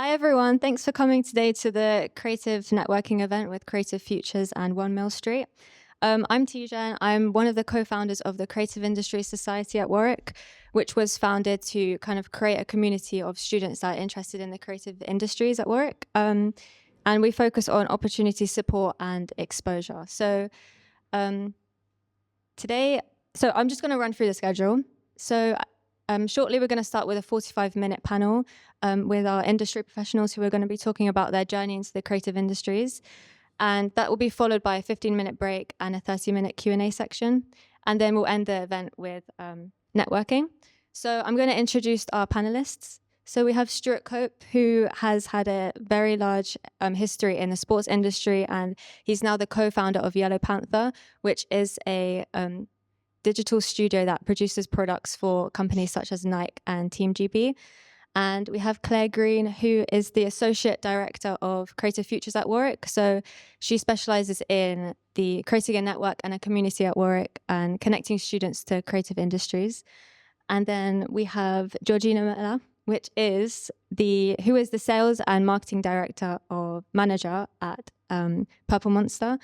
Hi everyone, thanks for coming today to the creative networking event with Creative Futures and 1 Mill Street. I'm Tijen. I'm one of the co-founders of the Creative Industries Society at Warwick, which was founded to kind of create a community of students that are interested in the creative industries at Warwick. And we focus on opportunity support and exposure. So today, I'm just going to run through the schedule. So shortly, we're going to start with a 45-minute panel with our industry professionals who are going to be talking about their journey into the creative industries. And that will be followed by a 15-minute break and a 30-minute Q&A section. And then we'll end the event with networking. So I'm going to introduce our panelists. So we have Stuart Cope, who has had a very large history in the sports industry, and he's now the co-founder of Panther, which is a digital studio that produces products for companies such as Nike and Team GB. And we have Clare Green, who is the Associate Director of Creative Futures at Warwick. So she specializes in the creating a network and a community at Warwick and connecting students to creative industries. And then we have Georgina Mellor, who is the Sales and Marketing Director or Manager at Purple Monster.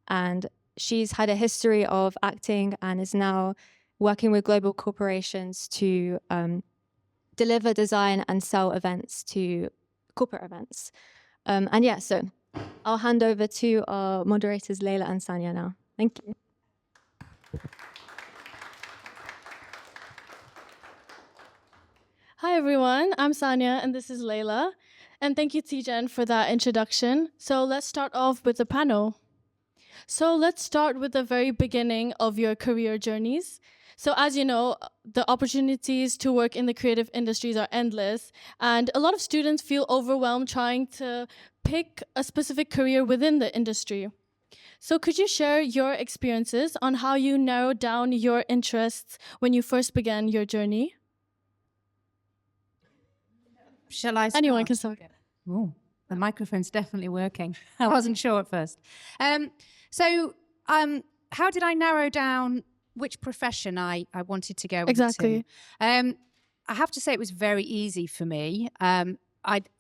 And she's had a history of acting and is now working with global corporations to deliver, design, and sell events to corporate events. So I'll hand over to our moderators, Leila and Saniya now. Thank you. Hi everyone, I'm Saniya and this is Leila. And thank you, Tijen, for that introduction. So let's start off with the panel. So let's start with the very beginning of your career journeys. So as you know, the opportunities to work in the creative industries are endless, and a lot of students feel overwhelmed trying to pick a specific career within the industry. So could you share your experiences on how you narrowed down your interests when you first began your journey? Shall I start? Anyone can start. Oh, the microphone's definitely working. I wasn't sure at first. How did I narrow down which profession I wanted to go Exactly. into? I have to say it was very easy for me. I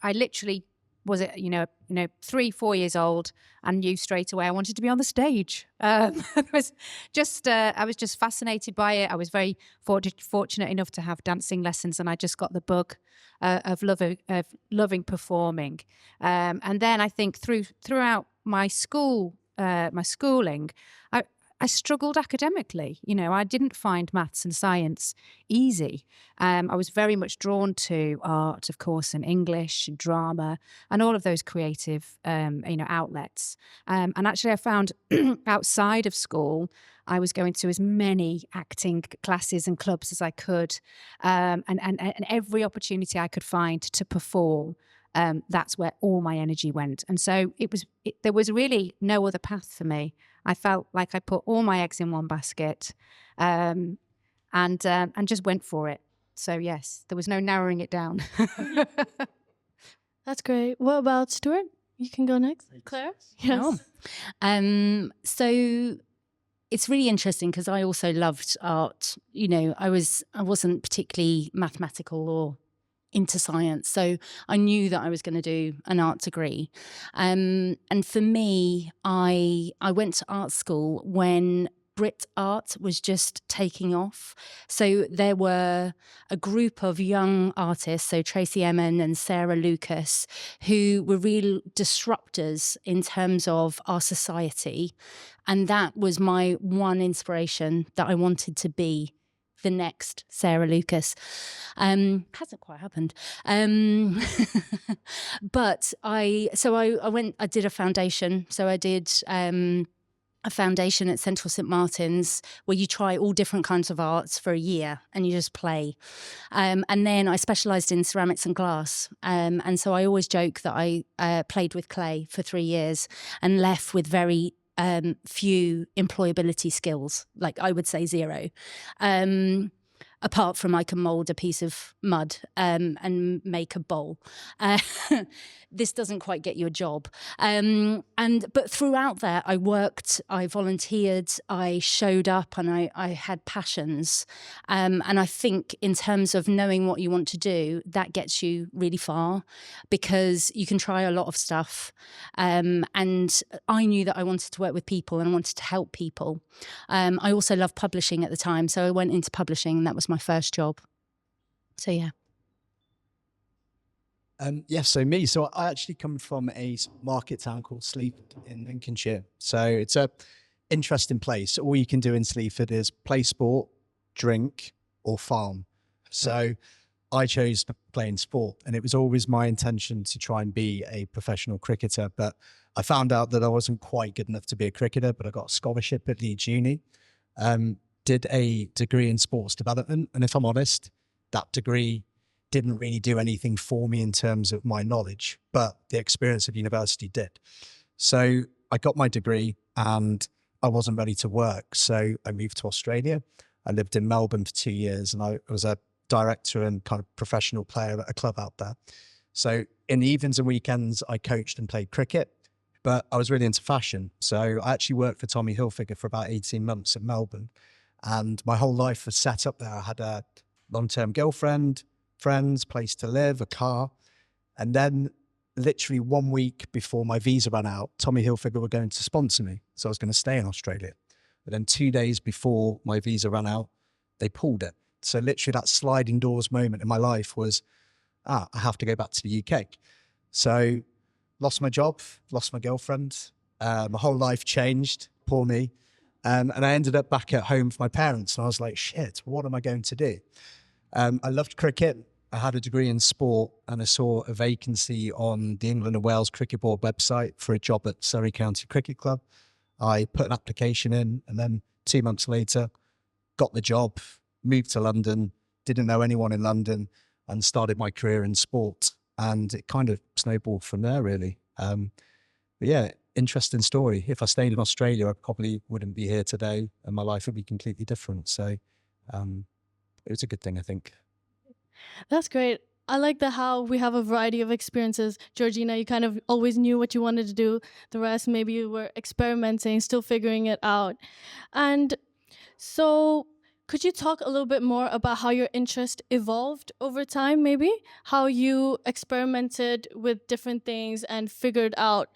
literally was 3-4 years old and knew straight away I wanted to be on the stage. I was just fascinated by it. I was very fortunate enough to have dancing lessons, and I just got the bug of loving performing. And then I think throughout my schooling, I struggled academically. I didn't find maths and science easy. I was very much drawn to art, of course, and English, and drama, and all of those creative, outlets. And actually, I found outside of school, I was going to as many acting classes and clubs as I could, and every opportunity I could find to perform. That's where all my energy went. And so there was really no other path for me. I felt like I put all my eggs in one basket, and just went for it. So yes, there was no narrowing it down. That's great. What about Stuart? You can go next. Claire? Yes. So it's really interesting because I also loved art. I wasn't particularly mathematical or into science, so I knew that I was going to do an art degree. And for me, I went to art school when Brit art was just taking off. So there were a group of young artists, so Tracy Emin and Sarah Lucas, who were real disruptors in terms of our society. And that was my one inspiration, that I wanted to be the next Sarah Lucas. Hasn't quite happened. But I did a foundation. So I did a foundation at Central St Martin's where you try all different kinds of arts for a year and you just play. And then I specialised in ceramics and glass. And so I always joke that I played with clay for 3 years and left with very few employability skills, like I would say 0. apart from I can mould a piece of mud and make a bowl. This doesn't quite get you a job. But throughout that, I worked, I volunteered, I showed up, and I had passions. And I think in terms of knowing what you want to do, that gets you really far, because you can try a lot of stuff. And I knew that I wanted to work with people and I wanted to help people. I also loved publishing at the time, so I went into publishing, and that was my first job. So yeah. So I actually come from a market town called Sleaford in Lincolnshire. So it's a interesting place. All you can do in Sleaford is play sport, drink, or farm. So I chose playing sport, and it was always my intention to try and be a professional cricketer. But I found out that I wasn't quite good enough to be a cricketer, but I got a scholarship at Leeds Uni, did a degree in sports development. And if I'm honest, that degree didn't really do anything for me in terms of my knowledge, but the experience of university did. So I got my degree and I wasn't ready to work. So I moved to Australia. I lived in Melbourne for 2 years, and I was a director and kind of professional player at a club out there. So in the evenings and weekends, I coached and played cricket, but I was really into fashion. So I actually worked for Tommy Hilfiger for about 18 months in Melbourne. And my whole life was set up there. I had a long-term girlfriend, friends, place to live, a car. And then literally 1 week before my visa ran out, Tommy Hilfiger were going to sponsor me. So I was going to stay in Australia. But then 2 days before my visa ran out, they pulled it. So literally that sliding doors moment in my life was, I have to go back to the UK. So lost my job, lost my girlfriend. My whole life changed, poor me. And I ended up back at home for my parents. And I was like, shit, what am I going to do? I loved cricket. I had a degree in sport, and I saw a vacancy on the England and Wales Cricket Board website for a job at Surrey County Cricket Club. I put an application in, and then 2 months later, got the job, moved to London, didn't know anyone in London, and started my career in sport. And it kind of snowballed from there, really. But yeah, interesting story. If I stayed in Australia, I probably wouldn't be here today, and my life would be completely different. So it was a good thing, I think. That's great. I like how we have a variety of experiences. Georgina, you kind of always knew what you wanted to do. The rest, maybe you were experimenting, still figuring it out. And so could you talk a little bit more about how your interest evolved over time, maybe? How you experimented with different things and figured out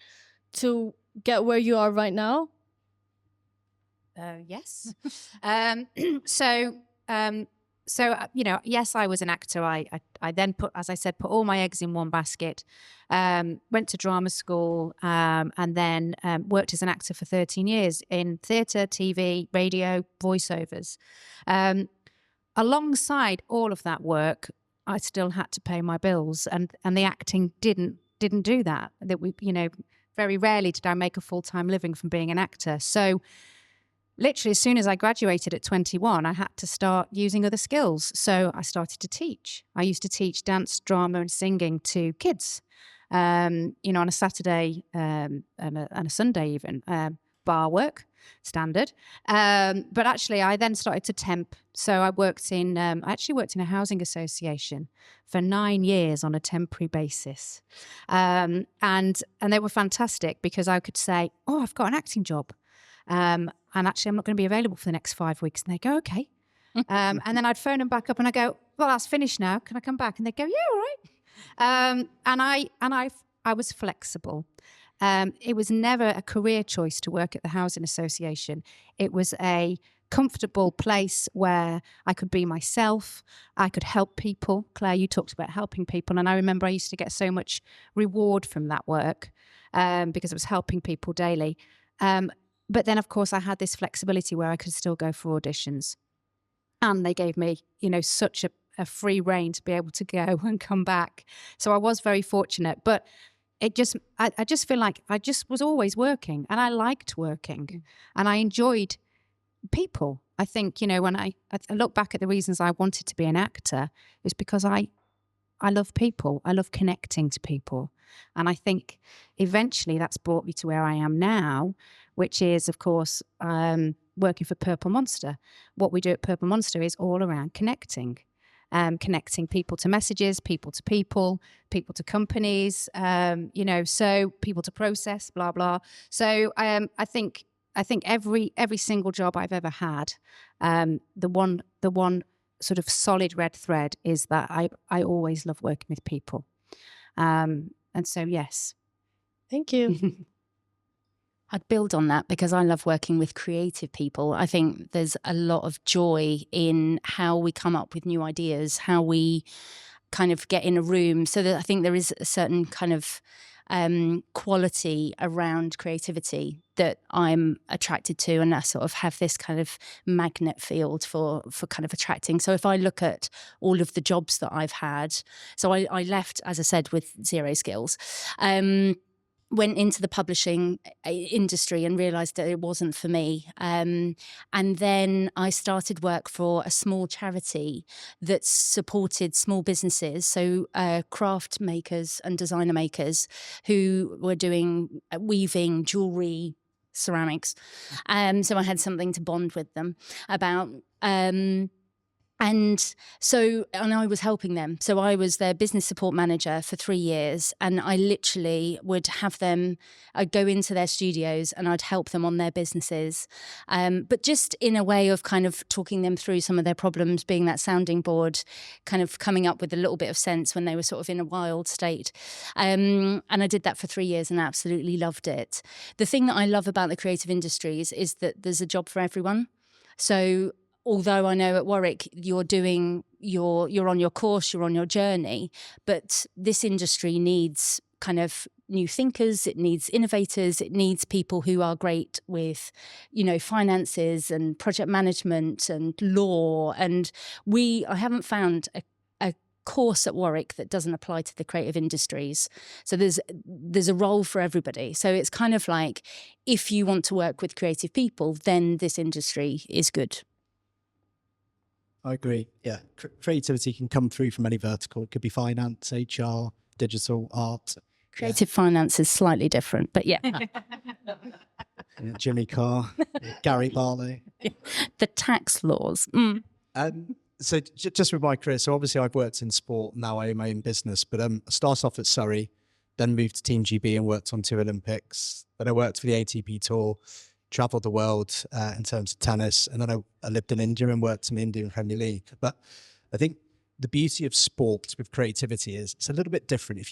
to get where you are right now? Yes. Yes, I was an actor. I then put all my eggs in one basket. Went to drama school, and then worked as an actor for 13 years in theatre, TV, radio, voiceovers. Alongside all of that work, I still had to pay my bills, and the acting didn't do that. Very rarely did I make a full-time living from being an actor. So literally, as soon as I graduated at 21, I had to start using other skills. So I started to teach. I used to teach dance, drama, and singing to kids, on a Saturday and a Sunday even. Bar work, standard. But actually, I then started to temp. So I worked I actually worked in a housing association for 9 years on a temporary basis. And they were fantastic, because I could say, oh, I've got an acting job. And actually, I'm not going to be available for the next 5 weeks. And they go, okay. And then I'd phone them back up and I go, well, that's finished now. Can I come back? And they go, yeah, all right. And I was flexible. It was never a career choice to work at the housing association. It was a comfortable place where I could be myself. I could help people. Claire, you talked about helping people. And I remember I used to get so much reward from that work, because I was helping people daily. But then, of course, I had this flexibility where I could still go for auditions. And they gave me, such a free rein to be able to go and come back. So I was very fortunate. But I just feel like I just was always working, and I liked working, and I enjoyed people. I think, when I look back at the reasons I wanted to be an actor, it's because I love people. I love connecting to people. And I think eventually that's brought me to where I am now, which is, of course, working for Purple Monster. What we do at Purple Monster is all around connecting. Connecting people to messages, people to people, people to companies, so people to process, blah, blah. So I think every single job I've ever had, the one sort of solid red thread is that I always love working with people. And so, yes. Thank you. I'd build on that because I love working with creative people. I think there's a lot of joy in how we come up with new ideas, how we kind of get in a room. So that I think there is a certain kind of quality around creativity that I'm attracted to, and I sort of have this kind of magnet field for kind of attracting. So if I look at all of the jobs that I've had, so I left, as I said, with zero skills. Went into the publishing industry and realised that it wasn't for me. And then I started work for a small charity that supported small businesses, so craft makers and designer makers who were doing weaving, jewellery, ceramics. So I had something to bond with them about. And I was helping them. So I was their business support manager for 3 years, and I literally would have them, I'd go into their studios and I'd help them on their businesses. But just in a way of kind of talking them through some of their problems, being that sounding board, kind of coming up with a little bit of sense when they were sort of in a wild state. And I did that for 3 years and absolutely loved it. The thing that I love about the creative industries is that there's a job for everyone. So although I know at Warwick you're on your course, you're on your journey, but this industry needs kind of new thinkers, it needs innovators, it needs people who are great with, finances and project management and law. And I haven't found a course at Warwick that doesn't apply to the creative industries. So there's a role for everybody. So it's kind of like, if you want to work with creative people, then this industry is good. I agree. Yeah. Creativity can come through from any vertical. It could be finance, HR, digital, art. Creative finance is slightly different, but yeah. Jimmy Carr, Gary Barlow. The tax laws. So just with my career, so obviously I've worked in sport, now I own my own business, but I started off at Surrey, then moved to Team GB and worked on 2 Olympics. Then I worked for the ATP Tour, travelled the world in terms of tennis, and then I lived in India and worked in the Indian Premier League. But I think the beauty of sport with creativity is it's a little bit different.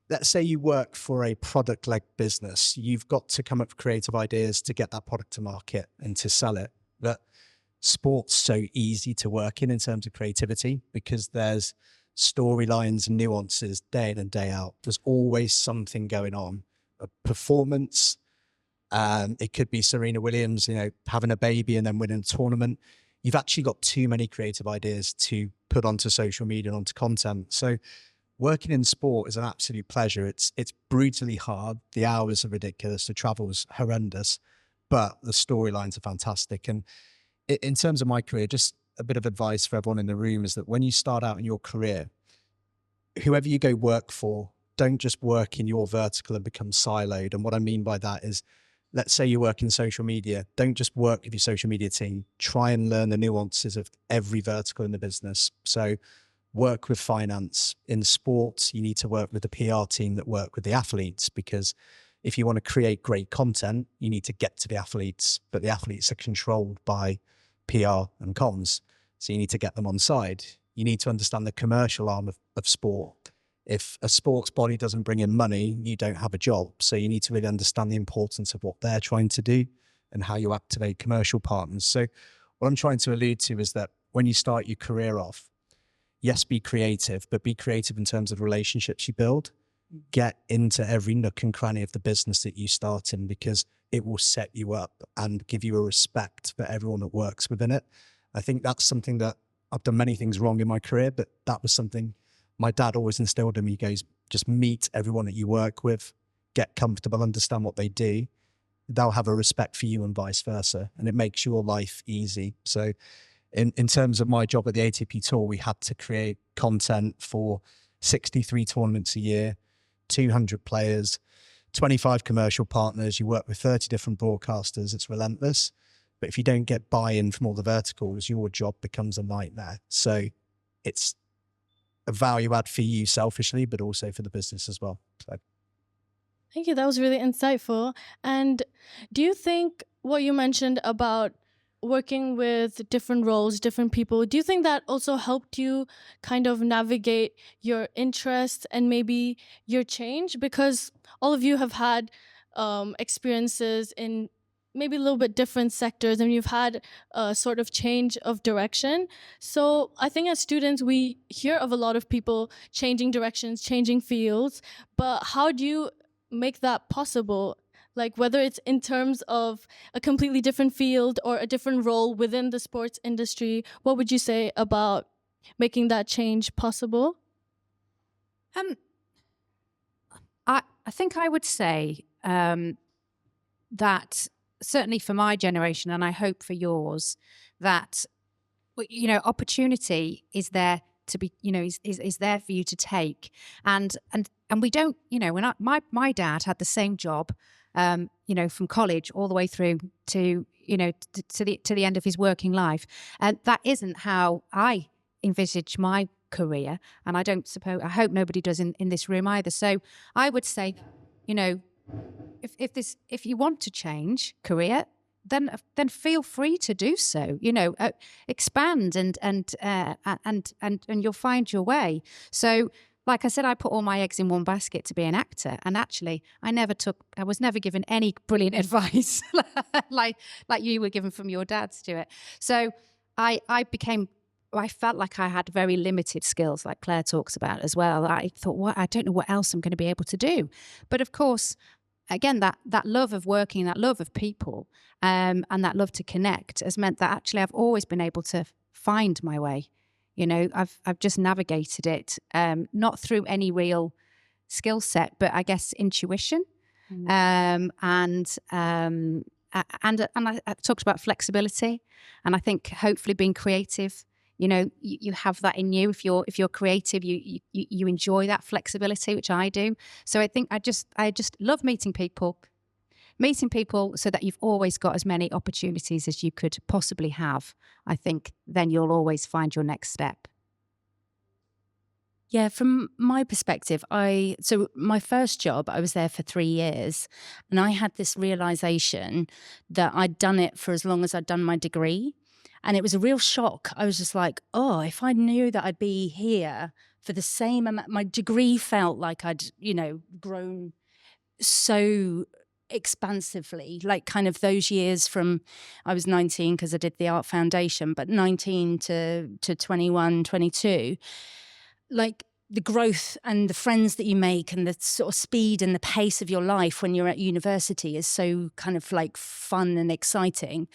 Let's say you work for a product-led business, you've got to come up with creative ideas to get that product to market and to sell it. But sport's so easy to work in terms of creativity because there's storylines and nuances day in and day out. There's always something going on. A performance, it could be Serena Williams, having a baby and then winning a tournament. You've actually got too many creative ideas to put onto social media and onto content. So working in sport is an absolute pleasure. It's brutally hard. The hours are ridiculous. The travel's horrendous, but the storylines are fantastic. And in terms of my career, just a bit of advice for everyone in the room is that when you start out in your career, whoever you go work for, don't just work in your vertical and become siloed. And what I mean by that is, let's say you work in social media, don't just work with your social media team. Try and learn the nuances of every vertical in the business. So work with finance. In sports, you need to work with the PR team that work with the athletes, because if you want to create great content, you need to get to the athletes, but the athletes are controlled by PR and comms. So you need to get them on side. You need to understand the commercial arm of sport. If a sports body doesn't bring in money, you don't have a job. So you need to really understand the importance of what they're trying to do and how you activate commercial partners. So what I'm trying to allude to is that when you start your career off, yes, be creative, but be creative in terms of relationships you build. Get into every nook and cranny of the business that you start in, because it will set you up and give you a respect for everyone that works within it. I think that's something that I've done many things wrong in my career, but that was something my dad always instilled in me. He goes, just meet everyone that you work with, get comfortable, understand what they do. They'll have a respect for you and vice versa. And it makes your life easy. So in terms of my job at the ATP Tour, we had to create content for 63 tournaments a year, 200 players, 25 commercial partners. You work with 30 different broadcasters. It's relentless. But if you don't get buy-in from all the verticals, your job becomes a nightmare. So it's a value add for you selfishly, but also for the business as well. So. Thank you. That was really insightful. And do you think what you mentioned about working with different roles, different people, do you think that also helped you kind of navigate your interests and maybe your change? Because all of you have had experiences in maybe a little bit different sectors, and you've had a sort of change of direction. So I think as students, we hear of a lot of people changing directions, changing fields, but how do you make that possible? Like whether it's in terms of a completely different field or a different role within the sports industry, what would you say about making that change possible? I think I would say that certainly for my generation, and I hope for yours, that opportunity is there to be, is there for you to take, and we don't, when my dad had the same job, from college all the way through to to the end of his working life, and that isn't how I envisage my career, and I hope nobody does in this room either. So I would say, if you want to change career, then feel free to do so. Expand and you'll find your way. So, like I said, I put all my eggs in one basket to be an actor, and actually, I was never given any brilliant advice like you were given from your dad, Stuart. So I felt like I had very limited skills, like Claire talks about as well. I thought, I don't know what else I'm going to be able to do. But of course, again, that love of working, that love of people, and that love to connect has meant that actually I've always been able to find my way. I've just navigated it, not through any real skill set, but I guess intuition. And I talked about flexibility, and I think hopefully being creative. You have that in you. If you're creative, you enjoy that flexibility, which I do. So I think I just love meeting people so that you've always got as many opportunities as you could possibly have. I think then you'll always find your next step. Yeah, from my perspective, so my first job, I was there for 3 years, and I had this realization that I'd done it for as long as I'd done my degree. And it was a real shock. I was just like, oh, if I knew that I'd be here for the same amount, my degree felt like I'd, grown so expansively, like kind of those years from, I was 19 because I did the Art Foundation, but 19 to 21, 22, like the growth and the friends that you make and the sort of speed and the pace of your life when you're at university is so kind of like fun and exciting.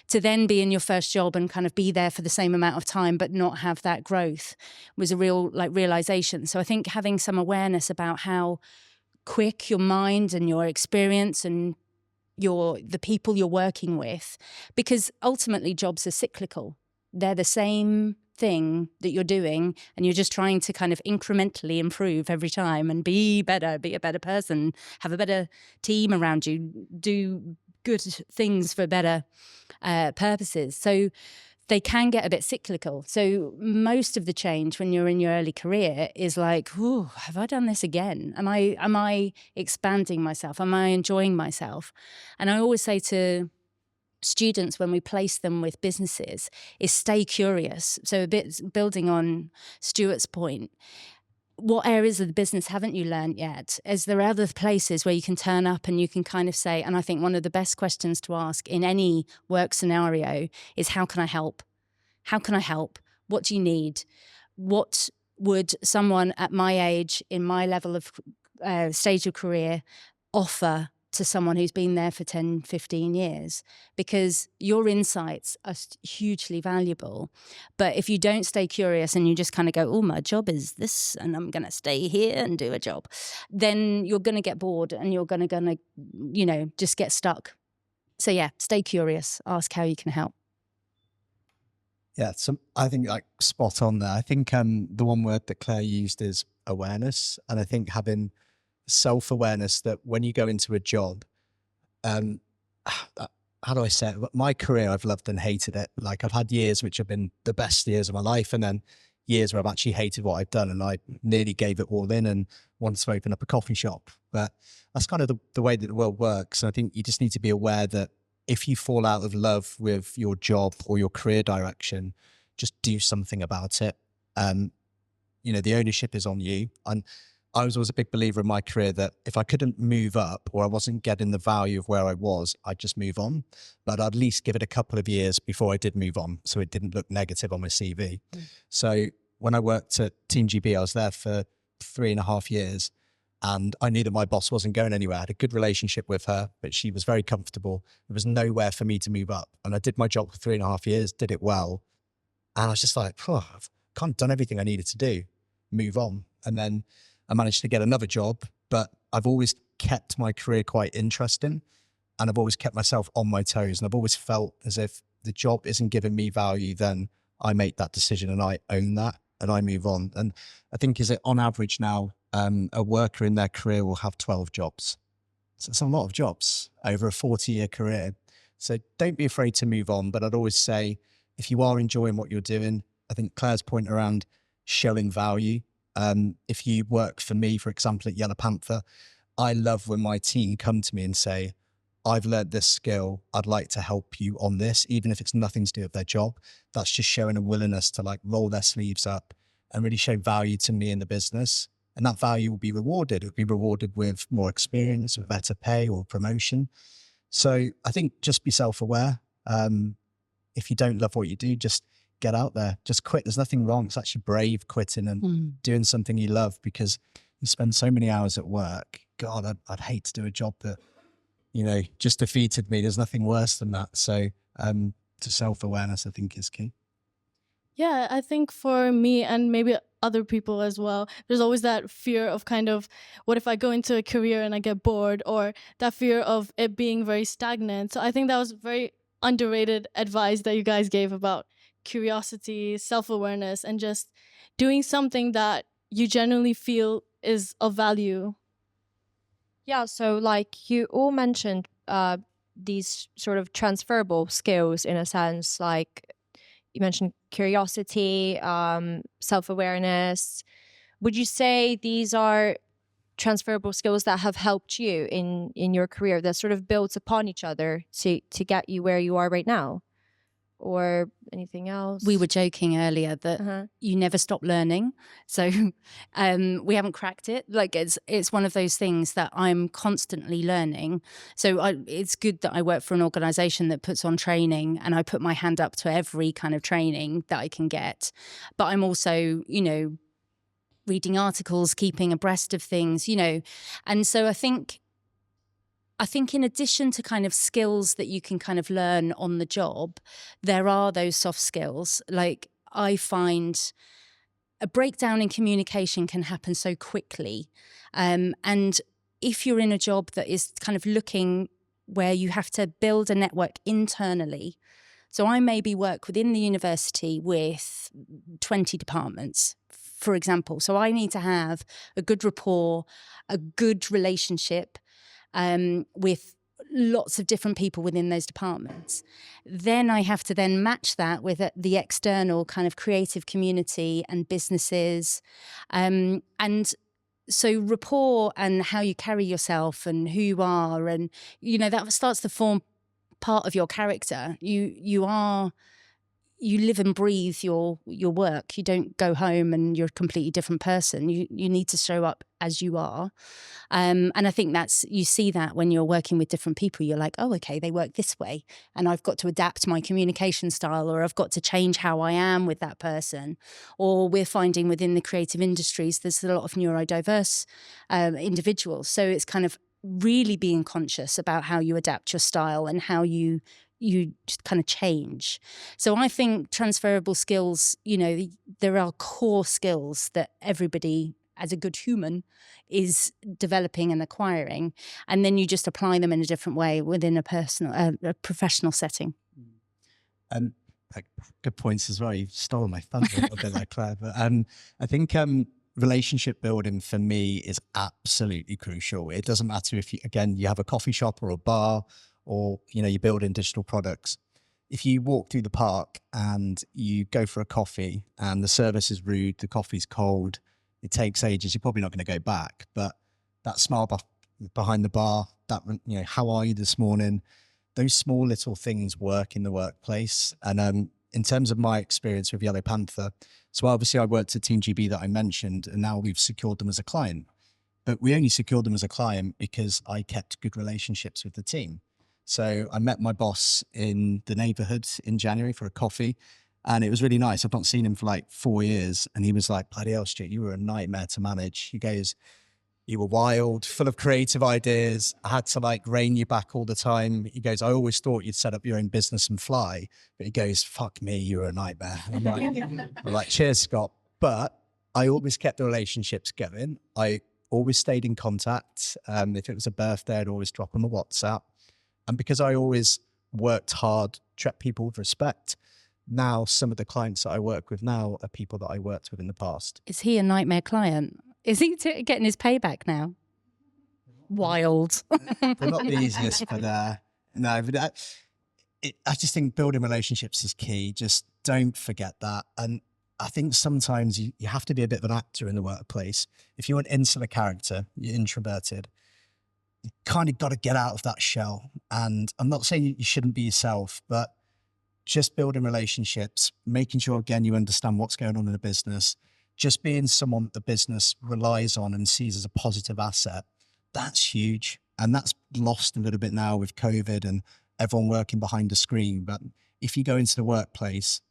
To then be in your first job and kind of be there for the same amount of time but not have that growth was a real realization. So I think having some awareness about how quick your mind and your experience and the people you're working with, because ultimately jobs are cyclical. They're the same thing that you're doing, and you're just trying to kind of incrementally improve every time and be better, be a better person, have a better team around you, do good things for better purposes. So they can get a bit cyclical. So most of the change when you're in your early career is like, oh, have I done this again? Am I expanding myself? Am I enjoying myself? And I always say to students when we place them with businesses is stay curious. So a bit building on Stuart's point, what areas of the business haven't you learned yet? Is there other places where you can turn up and you can kind of say, and I think one of the best questions to ask in any work scenario is, how can I help? How can I help? What do you need? What would someone at my age, in my level of stage of career, offer to someone who's been there for 10, 15 years? Because your insights are hugely valuable. But if you don't stay curious and you just kind of go, oh, my job is this and I'm going to stay here and do a job, then you're going to get bored and you're going to, just get stuck. So yeah, stay curious, ask how you can help. Yeah, I think like spot on there. I think the one word that Claire used is awareness. And I think having self-awareness that when you go into a job, how do I say it? My career, I've loved and hated it. Like I've had years which have been the best years of my life, and then years where I've actually hated what I've done, and I nearly gave it all in and wanted to open up a coffee shop. But that's kind of the way that the world works. And I think you just need to be aware that if you fall out of love with your job or your career direction, just do something about it. You know, the ownership is on you. And I was always a big believer in my career that if I couldn't move up or I wasn't getting the value of where I was, I'd just move on. But I'd at least give it a couple of years before I did move on, so it didn't look negative on my CV. So when I worked at Team GB, I was there for 3.5 years, and I knew that my boss wasn't going anywhere. I had a good relationship with her, but she was very comfortable. There was nowhere for me to move up. And I did my job for 3.5 years, did it well. And I was just like, oh, I've kind of done everything I needed to do, move on. And then I managed to get another job, but I've always kept my career quite interesting, and I've always kept myself on my toes. And I've always felt as if the job isn't giving me value, then I make that decision and I own that and I move on. And I think is it on average now, a worker in their career will have 12 jobs. So it's a lot of jobs over a 40-year career. So don't be afraid to move on. But I'd always say, if you are enjoying what you're doing, I think Claire's point around showing value. If you work for me, for example, at Yellow Panther, I love when my team come to me and say, I've learned this skill, I'd like to help you on this, even if it's nothing to do with their job. That's just showing a willingness to like roll their sleeves up and really show value to me in the business. And that value will be rewarded. It'll be rewarded with more experience, with better pay or promotion. So I think just be self-aware. If you don't love what you do, just get out there, just quit. There's nothing wrong. It's actually brave quitting and doing something you love, because you spend so many hours at work. God, I'd hate to do a job that, you know, just defeated me. There's nothing worse than that. So to self-awareness, I think, is key. Yeah, I think for me and maybe other people as well, there's always that fear of kind of, what if I go into a career and I get bored, or that fear of it being very stagnant. So I think that was very underrated advice that you guys gave about curiosity, self-awareness, and just doing something that you genuinely feel is of value. Yeah, so like you all mentioned these sort of transferable skills in a sense, like you mentioned curiosity, self-awareness. Would you say these are transferable skills that have helped you in your career, that sort of builds upon each other to get you where you are right now? Or anything else? We were joking earlier that you never stop learning. So we haven't cracked it. Like it's one of those things that I'm constantly learning. So it's good that I work for an organisation that puts on training, and I put my hand up to every kind of training that I can get. But I'm also, you know, reading articles, keeping abreast of things, you know. And so I think in addition to kind of skills that you can kind of learn on the job, there are those soft skills. Like I find a breakdown in communication can happen so quickly. And if you're in a job that is kind of looking where you have to build a network internally, so I maybe work within the university with 20 departments, for example. So I need to have a good rapport, a good relationship with lots of different people within those departments. Then I have to then match that with the external kind of creative community and businesses. And so rapport and how you carry yourself and who you are, and, you know, that starts to form part of your character. You live and breathe your work. You don't go home and you're a completely different person. You need to show up as you are. And I think you see that when you're working with different people. You're like, oh, okay, they work this way, and I've got to adapt my communication style, or I've got to change how I am with that person. Or we're finding within the creative industries, there's a lot of neurodiverse individuals. So it's kind of really being conscious about how you adapt your style and how you just kind of change. So I think transferable skills, you know, there are core skills that everybody as a good human is developing and acquiring, and then you just apply them in a different way within a professional setting. Good points as well. You've stolen my thunder a little bit there, Claire. But I think relationship building for me is absolutely crucial. It doesn't matter if you have a coffee shop or a bar or, you know, you're building digital products. If you walk through the park and you go for a coffee and the service is rude, the coffee's cold, it takes ages, you're probably not going to go back. But that smile behind the bar, that, you know, how are you this morning? Those small little things work in the workplace. And in terms of my experience with Yellow Panther, so obviously I worked at Team GB that I mentioned, and now we've secured them as a client. But we only secured them as a client because I kept good relationships with the team. So I met my boss in the neighborhood in January for a coffee, and it was really nice. I've not seen him for like 4 years. And he was like, bloody hell, Stuart, you were a nightmare to manage. He goes, you were wild, full of creative ideas. I had to like rein you back all the time. He goes, I always thought you'd set up your own business and fly. But he goes, fuck me, you were a nightmare. And I'm like, cheers, Scott. But I always kept the relationships going. I always stayed in contact. If it was a birthday, I'd always drop them a WhatsApp. And because I always worked hard, treat people with respect, now some of the clients that I work with now are people that I worked with in the past. Is he a nightmare client? Is he getting his payback now? Wild. They're not the easiest, but no, but I just think building relationships is key. Just don't forget that. And I think sometimes you have to be a bit of an actor in the workplace. If you're an insular character, you're introverted, you kind of got to get out of that shell. And I'm not saying you shouldn't be yourself, but just building relationships, making sure, again, you understand what's going on in the business, just being someone that the business relies on and sees as a positive asset, that's huge. And that's lost a little bit now with COVID and everyone working behind a screen. But if you go into the workplace,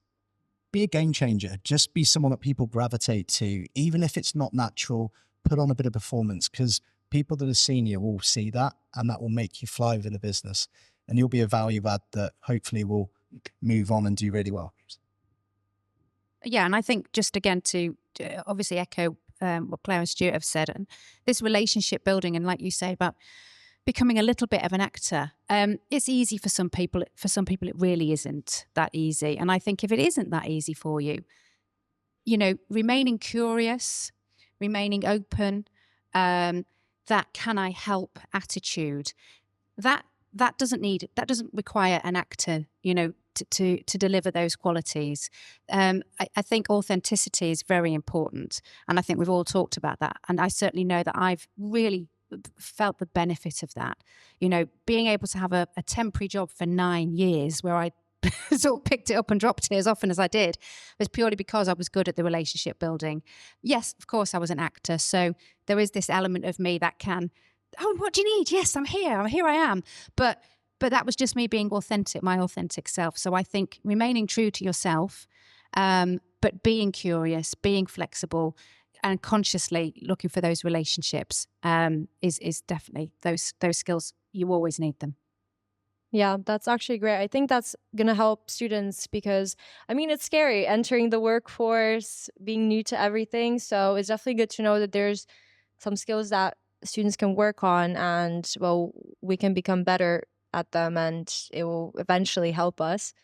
be a game changer. Just be someone that people gravitate to, even if it's not natural. Put on a bit of performance, because people that are senior will see that, and that will make you fly within the business, and you'll be a value add that hopefully will move on and do really well. Yeah, and I think just again to obviously echo what Claire and Stuart have said, and this relationship building, and like you say about becoming a little bit of an actor, it's easy for some people. For some people, it really isn't that easy. And I think if it isn't that easy for you, you know, remaining curious, remaining open, that can I help attitude, that doesn't require an actor, you know, to deliver those qualities. I think authenticity is very important, and I think we've all talked about that. And I certainly know that I've really felt the benefit of that. You know, being able to have a temporary job for 9 years where I sort of picked it up and dropped it as often as I did was purely because I was good at the relationship building. Yes, of course, I was an actor, so there is this element of me that can, oh, what do you need? Yes, I'm here. Here I am. But that was just me being authentic, my authentic self. So I think remaining true to yourself, but being curious, being flexible, and consciously looking for those relationships is definitely those skills. You always need them. Yeah, that's actually great. I think that's going to help students because, I mean, it's scary entering the workforce, being new to everything. So it's definitely good to know that there's some skills that students can work on, and, well, we can become better at them, and it will eventually help us.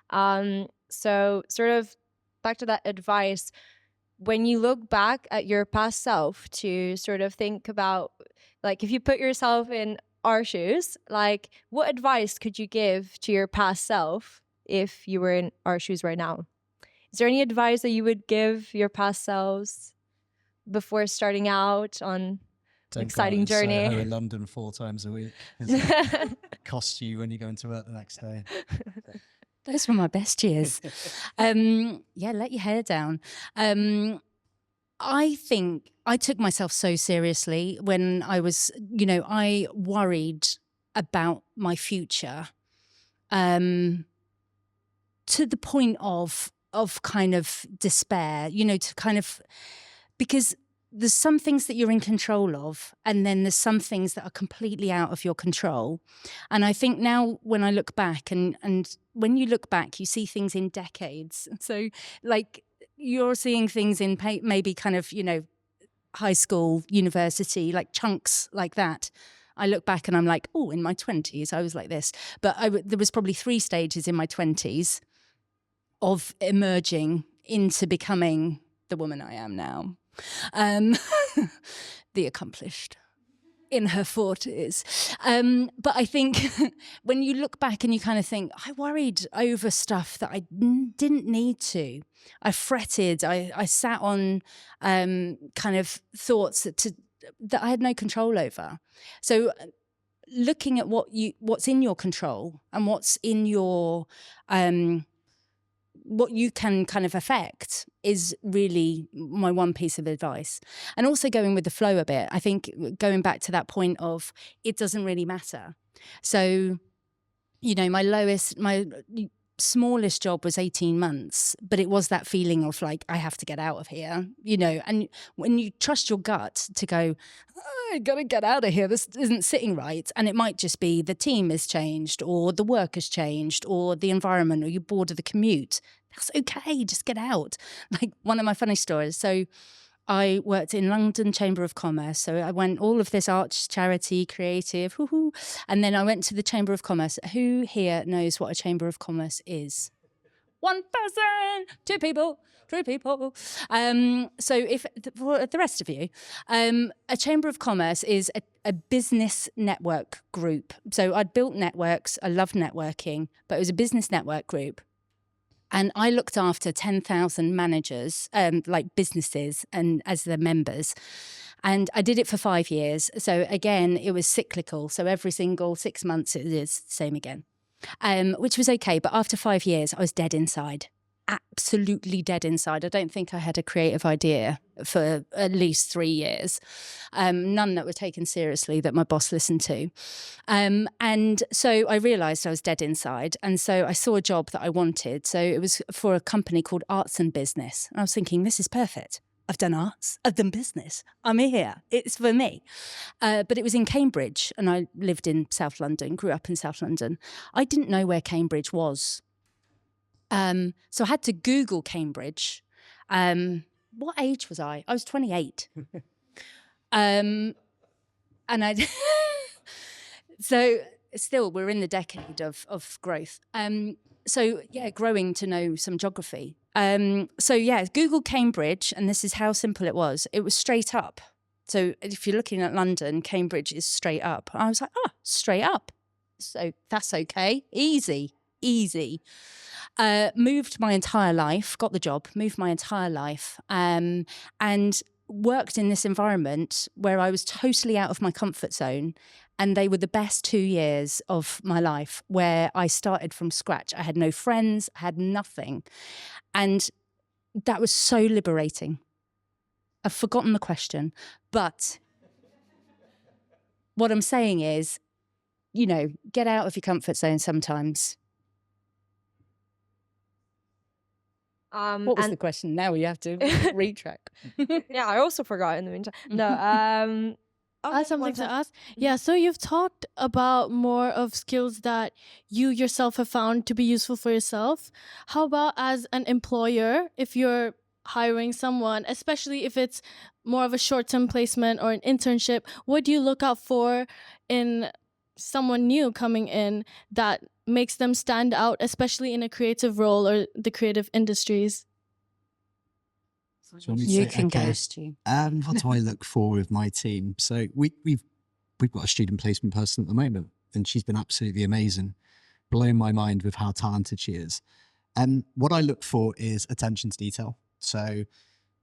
So sort of back to that advice, when you look back at your past self, to sort of think about, like, if you put yourself in our shoes, like, what advice could you give to your past self if you were in our shoes right now? Is there any advice that you would give your past selves before starting out on an exciting journey? Soho in London 4 times a week. It costs you when you go into work the next day. Those were my best years. Yeah, let your hair down. I think I took myself so seriously when I was, you know, I worried about my future to the point of kind of despair, you know, to kind of, because there's some things that you're in control of, and then there's some things that are completely out of your control. And I think now when I look back, and when you look back, you see things in decades. So like you're seeing things in maybe kind of, you know, high school, university, like chunks like that. I look back and I'm like, oh, in my 20s, I was like this. But there was probably 3 stages in my 20s of emerging into becoming the woman I am now. The accomplished in her 40s. But I think when you look back and you kind of think, I worried over stuff that I didn't need to. I fretted. I sat on kind of thoughts that I had no control over. So looking at what's in your control and what's in your what you can kind of affect is really my one piece of advice. And also going with the flow a bit. I think going back to that point of it doesn't really matter. So, you know, my smallest job was 18 months, but it was that feeling of like, I have to get out of here, you know, and when you trust your gut to go, oh, I gotta get out of here, this isn't sitting right. And it might just be the team has changed or the work has changed or the environment or you're bored of the commute. That's okay, just get out. Like one of my funny stories. So I worked in London Chamber of Commerce. So I went all of this arts, charity, creative, and then I went to the Chamber of Commerce. Who here knows what a Chamber of Commerce is? One person, two people, three people. So if for the rest of you, a Chamber of Commerce is a business network group. So I'd built networks. I loved networking, but it was a business network group. And I looked after 10,000 managers, like businesses, and as their members. And I did it for 5 years. So again, it was cyclical. So every single 6 months, it is the same again, which was okay. But after 5 years, I was dead inside. Absolutely dead inside. I don't think I had a creative idea for at least 3 years. None that were taken seriously that my boss listened to. And so I realised I was dead inside. And so I saw a job that I wanted. So it was for a company called Arts and Business. And I was thinking, this is perfect. I've done arts, I've done business. I'm here. It's for me. But it was in Cambridge. And I lived in South London, grew up in South London. I didn't know where Cambridge was. So I had to Google Cambridge. What age was I? I was 28. And so still we're in the decade of growth. So yeah, growing to know some geography. So yeah, Google Cambridge, and this is how simple it was. It was straight up. So if you're looking at London, Cambridge is straight up. I was like, straight up. So that's okay. Easy. Moved my entire life, got the job, moved my entire life, and worked in this environment where I was totally out of my comfort zone. And they were the best 2 years of my life where I started from scratch. I had no friends, I had nothing. And that was so liberating. I've forgotten the question, but what I'm saying is, you know, get out of your comfort zone sometimes. What was the question? Now we have to retrack. Yeah, I also forgot in the meantime. No, I have something to ask. Yeah, so you've talked about more of skills that you yourself have found to be useful for yourself. How about as an employer, if you're hiring someone, especially if it's more of a short-term placement or an internship, what do you look out for in someone new coming in that makes them stand out, especially in a creative role or the creative industries? You can go, Stu. What do I look for with my team? So we've got a student placement person at the moment, and she's been absolutely amazing, blowing my mind with how talented she is. And what I look for is attention to detail. So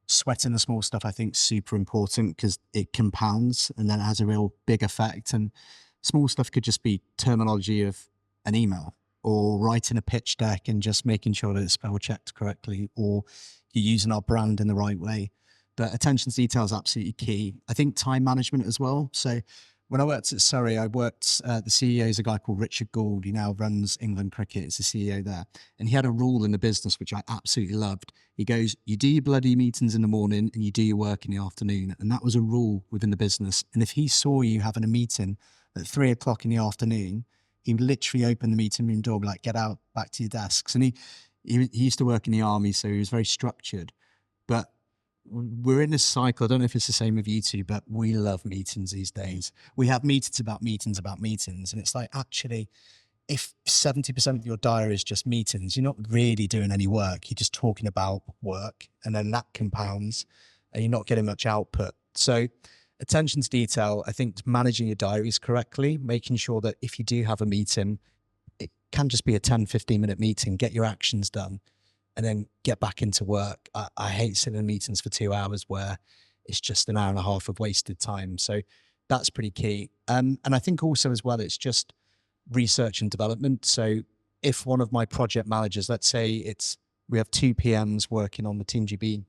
sweating the small stuff, I think, is super important because it compounds and then it has a real big effect. And small stuff could just be terminology of an email, or writing a pitch deck and just making sure that it's spell checked correctly, or you're using our brand in the right way. But attention to detail is absolutely key. I think time management as well. So when I worked at Surrey, the CEO is a guy called Richard Gould. He now runs England Cricket. He's the CEO there. And he had a rule in the business, which I absolutely loved. He goes, you do your bloody meetings in the morning and you do your work in the afternoon. And that was a rule within the business. And if he saw you having a meeting at 3 o'clock in the afternoon, he would literally open the meeting room door, like, get out, back to your desks. And he used to work in the army, so he was very structured. But we're in this cycle. I don't know if it's the same with you two, but we love meetings these days. We have meetings. And it's like, actually, if 70% of your diary is just meetings, you're not really doing any work. You're just talking about work, and then that compounds and you're not getting much output. So attention to detail, I think managing your diaries correctly, making sure that if you do have a meeting, it can just be a 10, 15-minute meeting, get your actions done, and then get back into work. I hate sitting in meetings for 2 hours where it's just an hour and a half of wasted time. So that's pretty key. And I think also as well, it's just research and development. So if one of my project managers, let's say we have 2 PMs working on the Team GB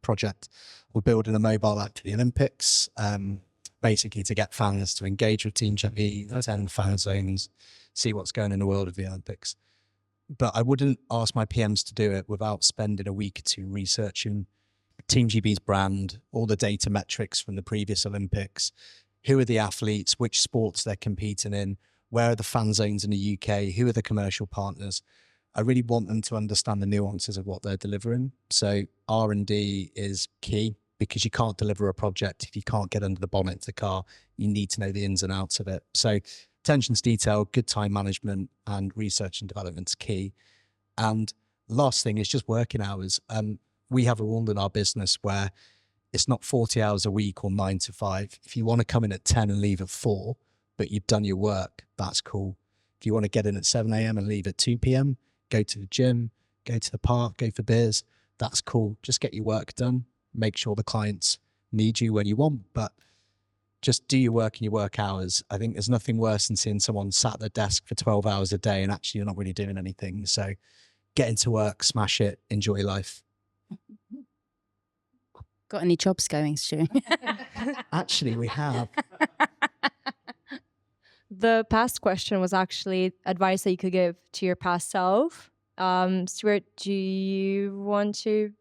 project, we're building a mobile app for the Olympics, basically to get fans to engage with Team GB, attend fan zones, see what's going in the world of the Olympics. But I wouldn't ask my PMs to do it without spending a week or 2 researching Team GB's brand, all the data metrics from the previous Olympics, who are the athletes, which sports they're competing in, where are the fan zones in the UK, who are the commercial partners. I really want them to understand the nuances of what they're delivering. So R&D is key, because you can't deliver a project if you can't get under the bonnet of the car. You need to know the ins and outs of it. So attention to detail, good time management, and research and development's key. And last thing is just working hours. We have a rule in our business where it's not 40 hours a week or 9 to 5. If you want to come in at 10 and leave at 4, but you've done your work, that's cool. If you want to get in at 7 a.m. and leave at 2 p.m., go to the gym, go to the park, go for beers, that's cool. Just get your work done. Make sure the clients need you when you want, but just do your work and your work hours. I think there's nothing worse than seeing someone sat at their desk for 12 hours a day and actually you're not really doing anything. So get into work, smash it, enjoy life. Got any jobs going, Stu? Actually, we have. The past question was actually advice that you could give to your past self. Stuart, do you want to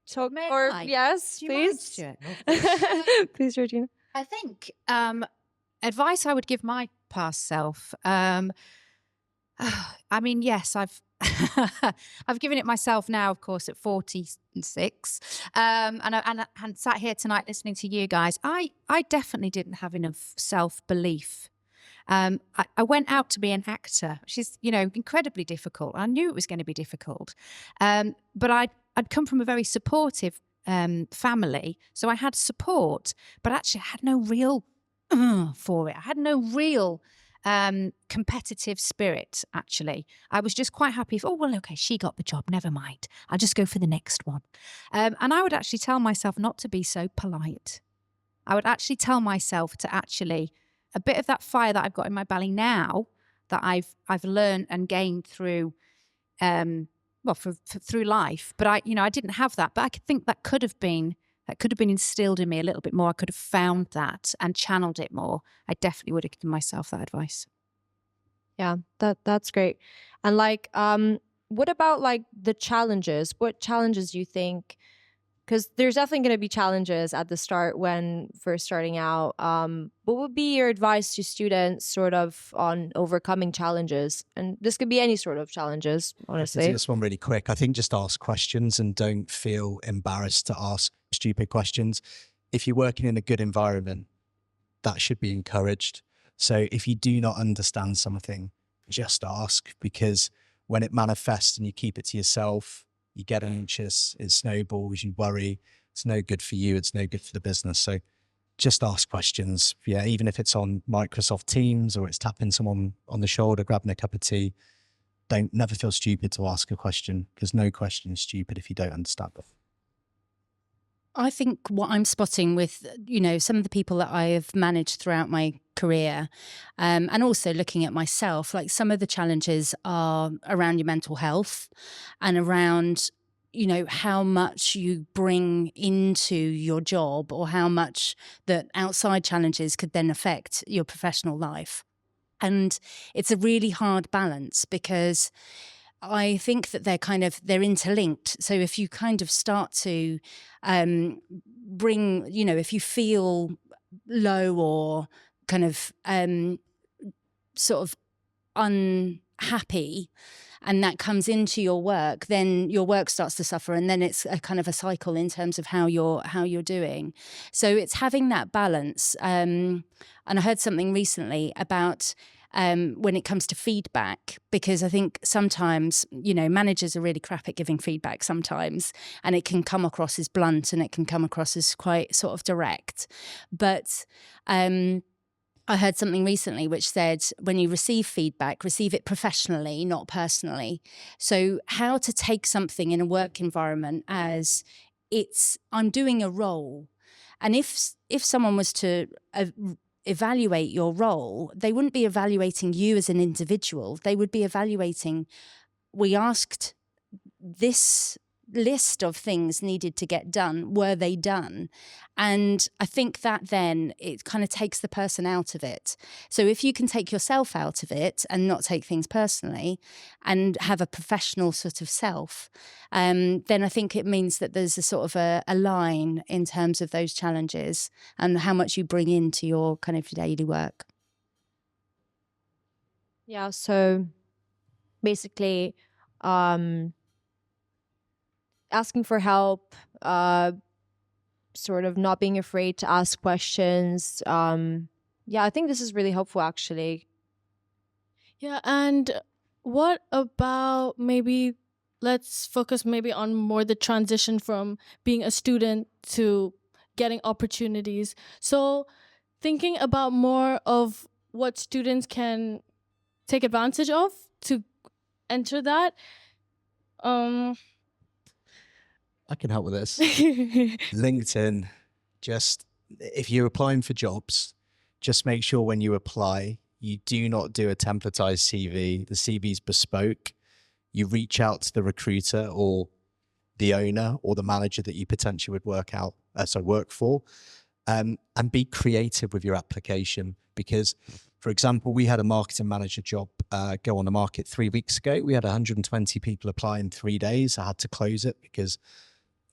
talk? May Or I? yes, Do you mind, please. Stuart? Please, Georgina. I think advice I would give my past self. I mean, yes, I've I've given it myself now, of course, at 46, and sat here tonight listening to you guys. I definitely didn't have enough self-belief. I went out to be an actor, which is, incredibly difficult. I knew it was going to be difficult, but I'd come from a very supportive family, so I had support, but actually I had no real for it. I had no real competitive spirit, actually. I was just quite happy. Okay, she got the job, never mind. I'll just go for the next one. And I would actually tell myself not to be so polite. I would actually tell myself to actually, a bit of that fire that I've got in my belly now, that I've learned and gained through, through life. But I didn't have that. But I think that could have been instilled in me a little bit more. I could have found that and channeled it more. I definitely would have given myself that advice. Yeah, that's great. And what about the challenges? What challenges do you think? Because there's definitely going to be challenges at the start when first starting out. What would be your advice to students sort of on overcoming challenges? And this could be any sort of challenges, honestly. I'll do this one really quick. I think just ask questions and don't feel embarrassed to ask stupid questions. If you're working in a good environment, that should be encouraged. So if you do not understand something, just ask, because when it manifests and you keep it to yourself, you get anxious, it snowballs, you worry. It's no good for you. It's no good for the business. So just ask questions. Yeah, even if it's on Microsoft Teams or it's tapping someone on the shoulder, grabbing a cup of tea. Never feel stupid to ask a question, because no question is stupid if you don't understand it. I think what I'm spotting with, some of the people that I have managed throughout my career, and also looking at myself, some of the challenges are around your mental health and around, how much you bring into your job, or how much that outside challenges could then affect your professional life. And it's a really hard balance, because I think that they're interlinked. So if you kind of start to bring, if you feel low or kind of sort of unhappy, and that comes into your work, then your work starts to suffer, and then it's a kind of a cycle in terms of how you're doing. So it's having that balance. And I heard something recently about when it comes to feedback, because I think sometimes, you know, managers are really crap at giving feedback sometimes, and it can come across as blunt and it can come across as quite sort of direct. But I heard something recently which said, when you receive feedback, receive it professionally, not personally. So how to take something in a work environment as I'm doing a role. And if someone was to evaluate your role, they wouldn't be evaluating you as an individual. They would be evaluating, we asked this list of things needed to get done, were they done? And I think that then it kind of takes the person out of it. So if you can take yourself out of it and not take things personally and have a professional sort of self, then I think it means that there's a sort of a line in terms of those challenges and how much you bring into your kind of daily work. Yeah, so basically, asking for help, sort of not being afraid to ask questions. Yeah, I think this is really helpful, actually. Yeah, and what about maybe let's focus maybe on more the transition from being a student to getting opportunities. So thinking about more of what students can take advantage of to enter that. I can help with this. LinkedIn, just if you're applying for jobs, just make sure when you apply, you do not do a templatized CV. The CV is bespoke. You reach out to the recruiter or the owner or the manager that you potentially would work for, and be creative with your application. Because, for example, we had a marketing manager job go on the market 3 weeks ago. We had 120 people apply in 3 days. I had to close it because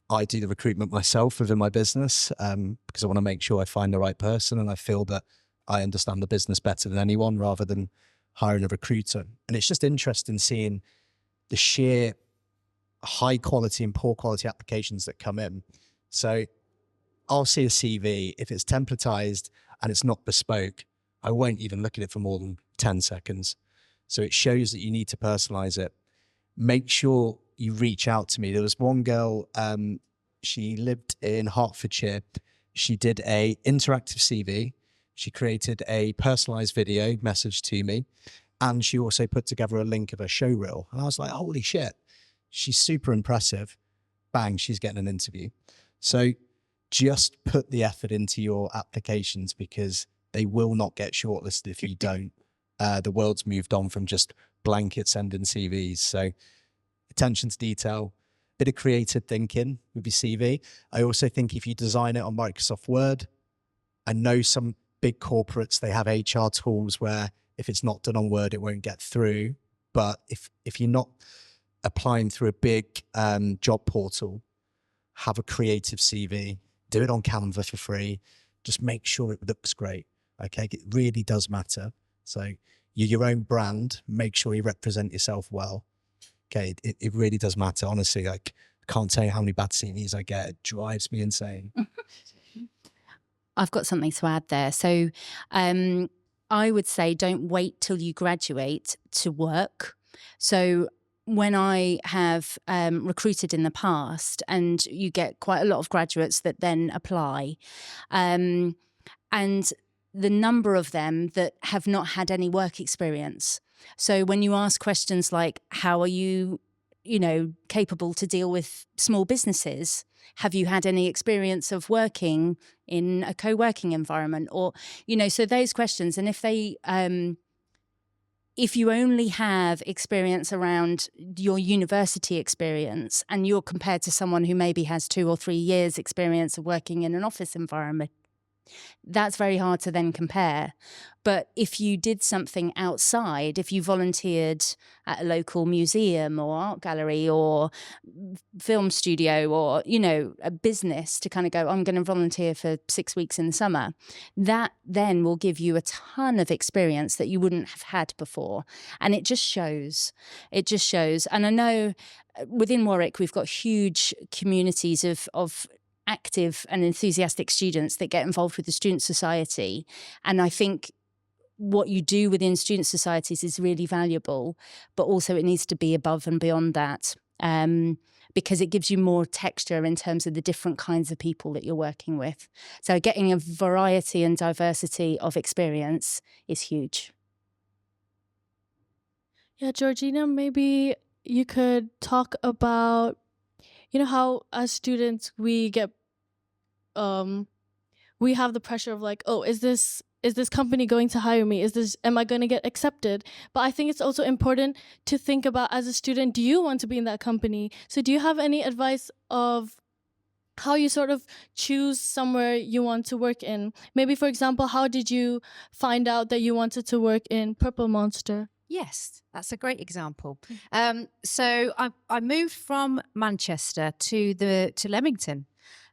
I do the recruitment myself within my business, because I want to make sure I find the right person, and I feel that I understand the business better than anyone rather than hiring a recruiter. And it's just interesting seeing the sheer high quality and poor quality applications that come in. So I'll see a CV, if it's templatized and it's not bespoke, I won't even look at it for more than 10 seconds. So it shows that you need to personalize it. Make sure you reach out to me. There was one girl, she lived in Hertfordshire. She did a interactive CV. She created a personalized video message to me. And she also put together a link of a show reel. And I was like, holy shit, she's super impressive. Bang, she's getting an interview. So just put the effort into your applications, because they will not get shortlisted if you don't. The world's moved on from just blanket sending CVs. So attention to detail, bit of creative thinking with your CV. I also think if you design it on Microsoft Word, I know some big corporates, they have HR tools where if it's not done on Word, it won't get through. But if you're not applying through a big job portal, have a creative CV, do it on Canva for free. Just make sure it looks great. Okay, it really does matter. So you're your own brand. Make sure you represent yourself well. Okay, it really does matter. Honestly, I can't tell you how many bad CVs I get. It drives me insane. I've got something to add there. So I would say don't wait till you graduate to work. So when I have recruited in the past, and you get quite a lot of graduates that then apply, and the number of them that have not had any work experience. So when you ask questions like, how are you, capable to deal with small businesses? Have you had any experience of working in a co-working environment? Or, so those questions. And if you only have experience around your university experience, and you're compared to someone who maybe has 2 or 3 years experience of working in an office environment, that's very hard to then compare. But if you did something outside, if you volunteered at a local museum or art gallery or film studio or, a business to kind of go, I'm going to volunteer for 6 weeks in the summer, that then will give you a ton of experience that you wouldn't have had before. And it just shows. It just shows. And I know within Warwick, we've got huge communities of active and enthusiastic students that get involved with the Student Society. And I think what you do within student societies is really valuable, but also it needs to be above and beyond that, because it gives you more texture in terms of the different kinds of people that you're working with. So getting a variety and diversity of experience is huge. Yeah, Georgina, maybe you could talk about, how as students we get, we have the pressure of like, oh, is this company going to hire me? Am I going to get accepted? But I think it's also important to think about, as a student, do you want to be in that company? So do you have any advice of how you sort of choose somewhere you want to work in? Maybe, for example, how did you find out that you wanted to work in Purple Monster? Yes, that's a great example. So I moved from Manchester to Leamington.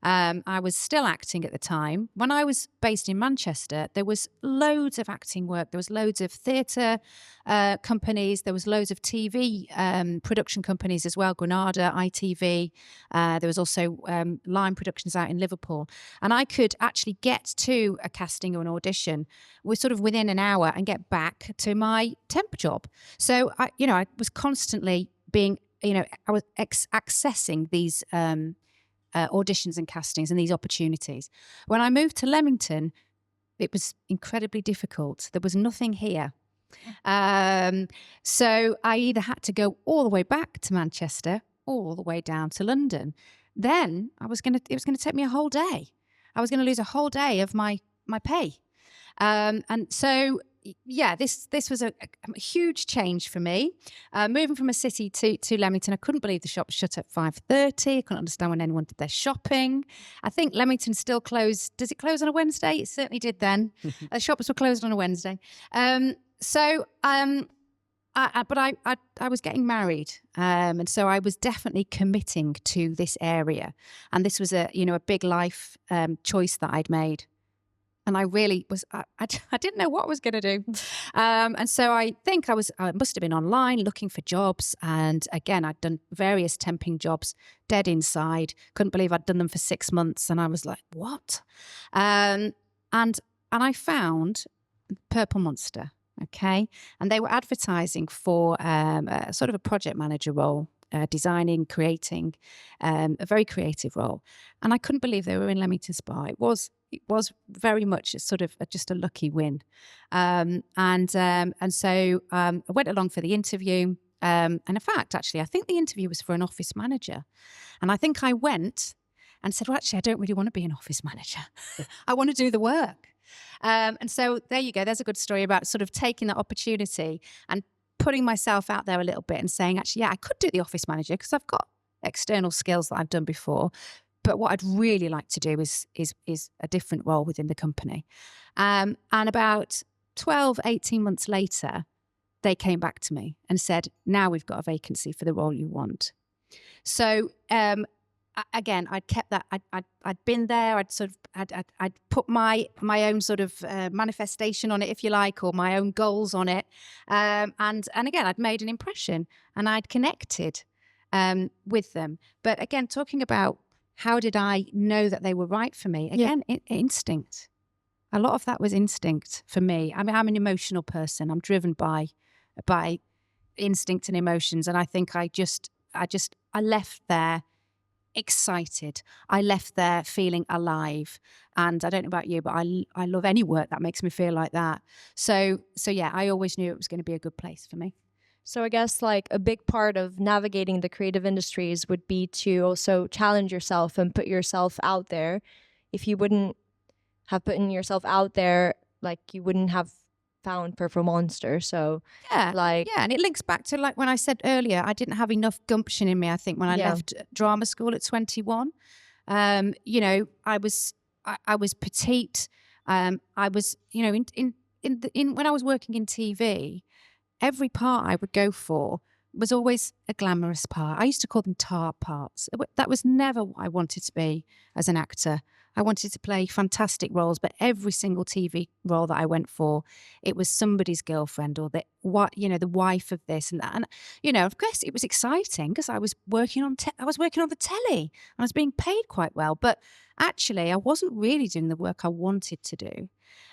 I was still acting at the time. When I was based in Manchester, there was loads of acting work. There was loads of theatre companies. There was loads of TV production companies as well, Granada, ITV. There was also line productions out in Liverpool. And I could actually get to a casting or an audition sort of within an hour and get back to my temp job. So, I was constantly I was accessing these auditions and castings and these opportunities. When I moved to Leamington, it was incredibly difficult. There was nothing here. So I either had to go all the way back to Manchester or all the way down to London. Then it was going to take me a whole day. I was going to lose a whole day of my pay. And so, yeah, this was a huge change for me. Moving from a city to Leamington, I couldn't believe the shop shut at 5:30. I couldn't understand when anyone did their shopping. I think Leamington still closed. Does it close on a Wednesday? It certainly did then. The shops were closed on a Wednesday. But I was getting married, and so I was definitely committing to this area, and this was a big life choice that I'd made. And I really was, I didn't know what I was going to do. And so I think I must have been online looking for jobs. And again, I'd done various temping jobs, dead inside. Couldn't believe I'd done them for 6 months. And I was like, what? And I found Purple Monster, okay? And they were advertising for a sort of a project manager role. Designing, creating, a very creative role. And I couldn't believe they were in Leamington Spa. It was very much just a lucky win. And so I went along for the interview. And in fact, actually, I think the interview was for an office manager. And I think I went and said, well, actually, I don't really want to be an office manager. I want to do the work. And so there you go. There's a good story about sort of taking that opportunity and putting myself out there a little bit and saying, actually, yeah, I could do the office manager because I've got external skills that I've done before. But what I'd really like to do is a different role within the company. And about 12, 18 months later, they came back to me and said, now we've got a vacancy for the role you want. So again, I'd kept that. I'd been there. I'd put my own sort of manifestation on it, if you like, or my own goals on it. And again, I'd made an impression and I'd connected with them. But again, talking about how did I know that they were right for me? Again, instinct. A lot of that was instinct for me. I mean, I'm an emotional person. I'm driven by instinct and emotions, and I think I left there excited. I left there feeling alive. And I don't know about you, but I love any work that makes me feel like that. So yeah, I always knew it was going to be a good place for me. So I guess like a big part of navigating the creative industries would be to also challenge yourself and put yourself out there. If you wouldn't have put yourself out there, like you wouldn't have found Purple Monster. So yeah, and it links back to like when I said earlier, I didn't have enough gumption in me. I think when I left drama school at 21, I was petite. I was, when I was working in TV, every part I would go for was always a glamorous part. I used to call them tar parts. That was never what I wanted to be as an actor. I wanted to play fantastic roles, but every single TV role that I went for, it was somebody's girlfriend or the wife of this and that. And of course, it was exciting because I was working on the telly and I was being paid quite well. But actually I wasn't really doing the work I wanted to do.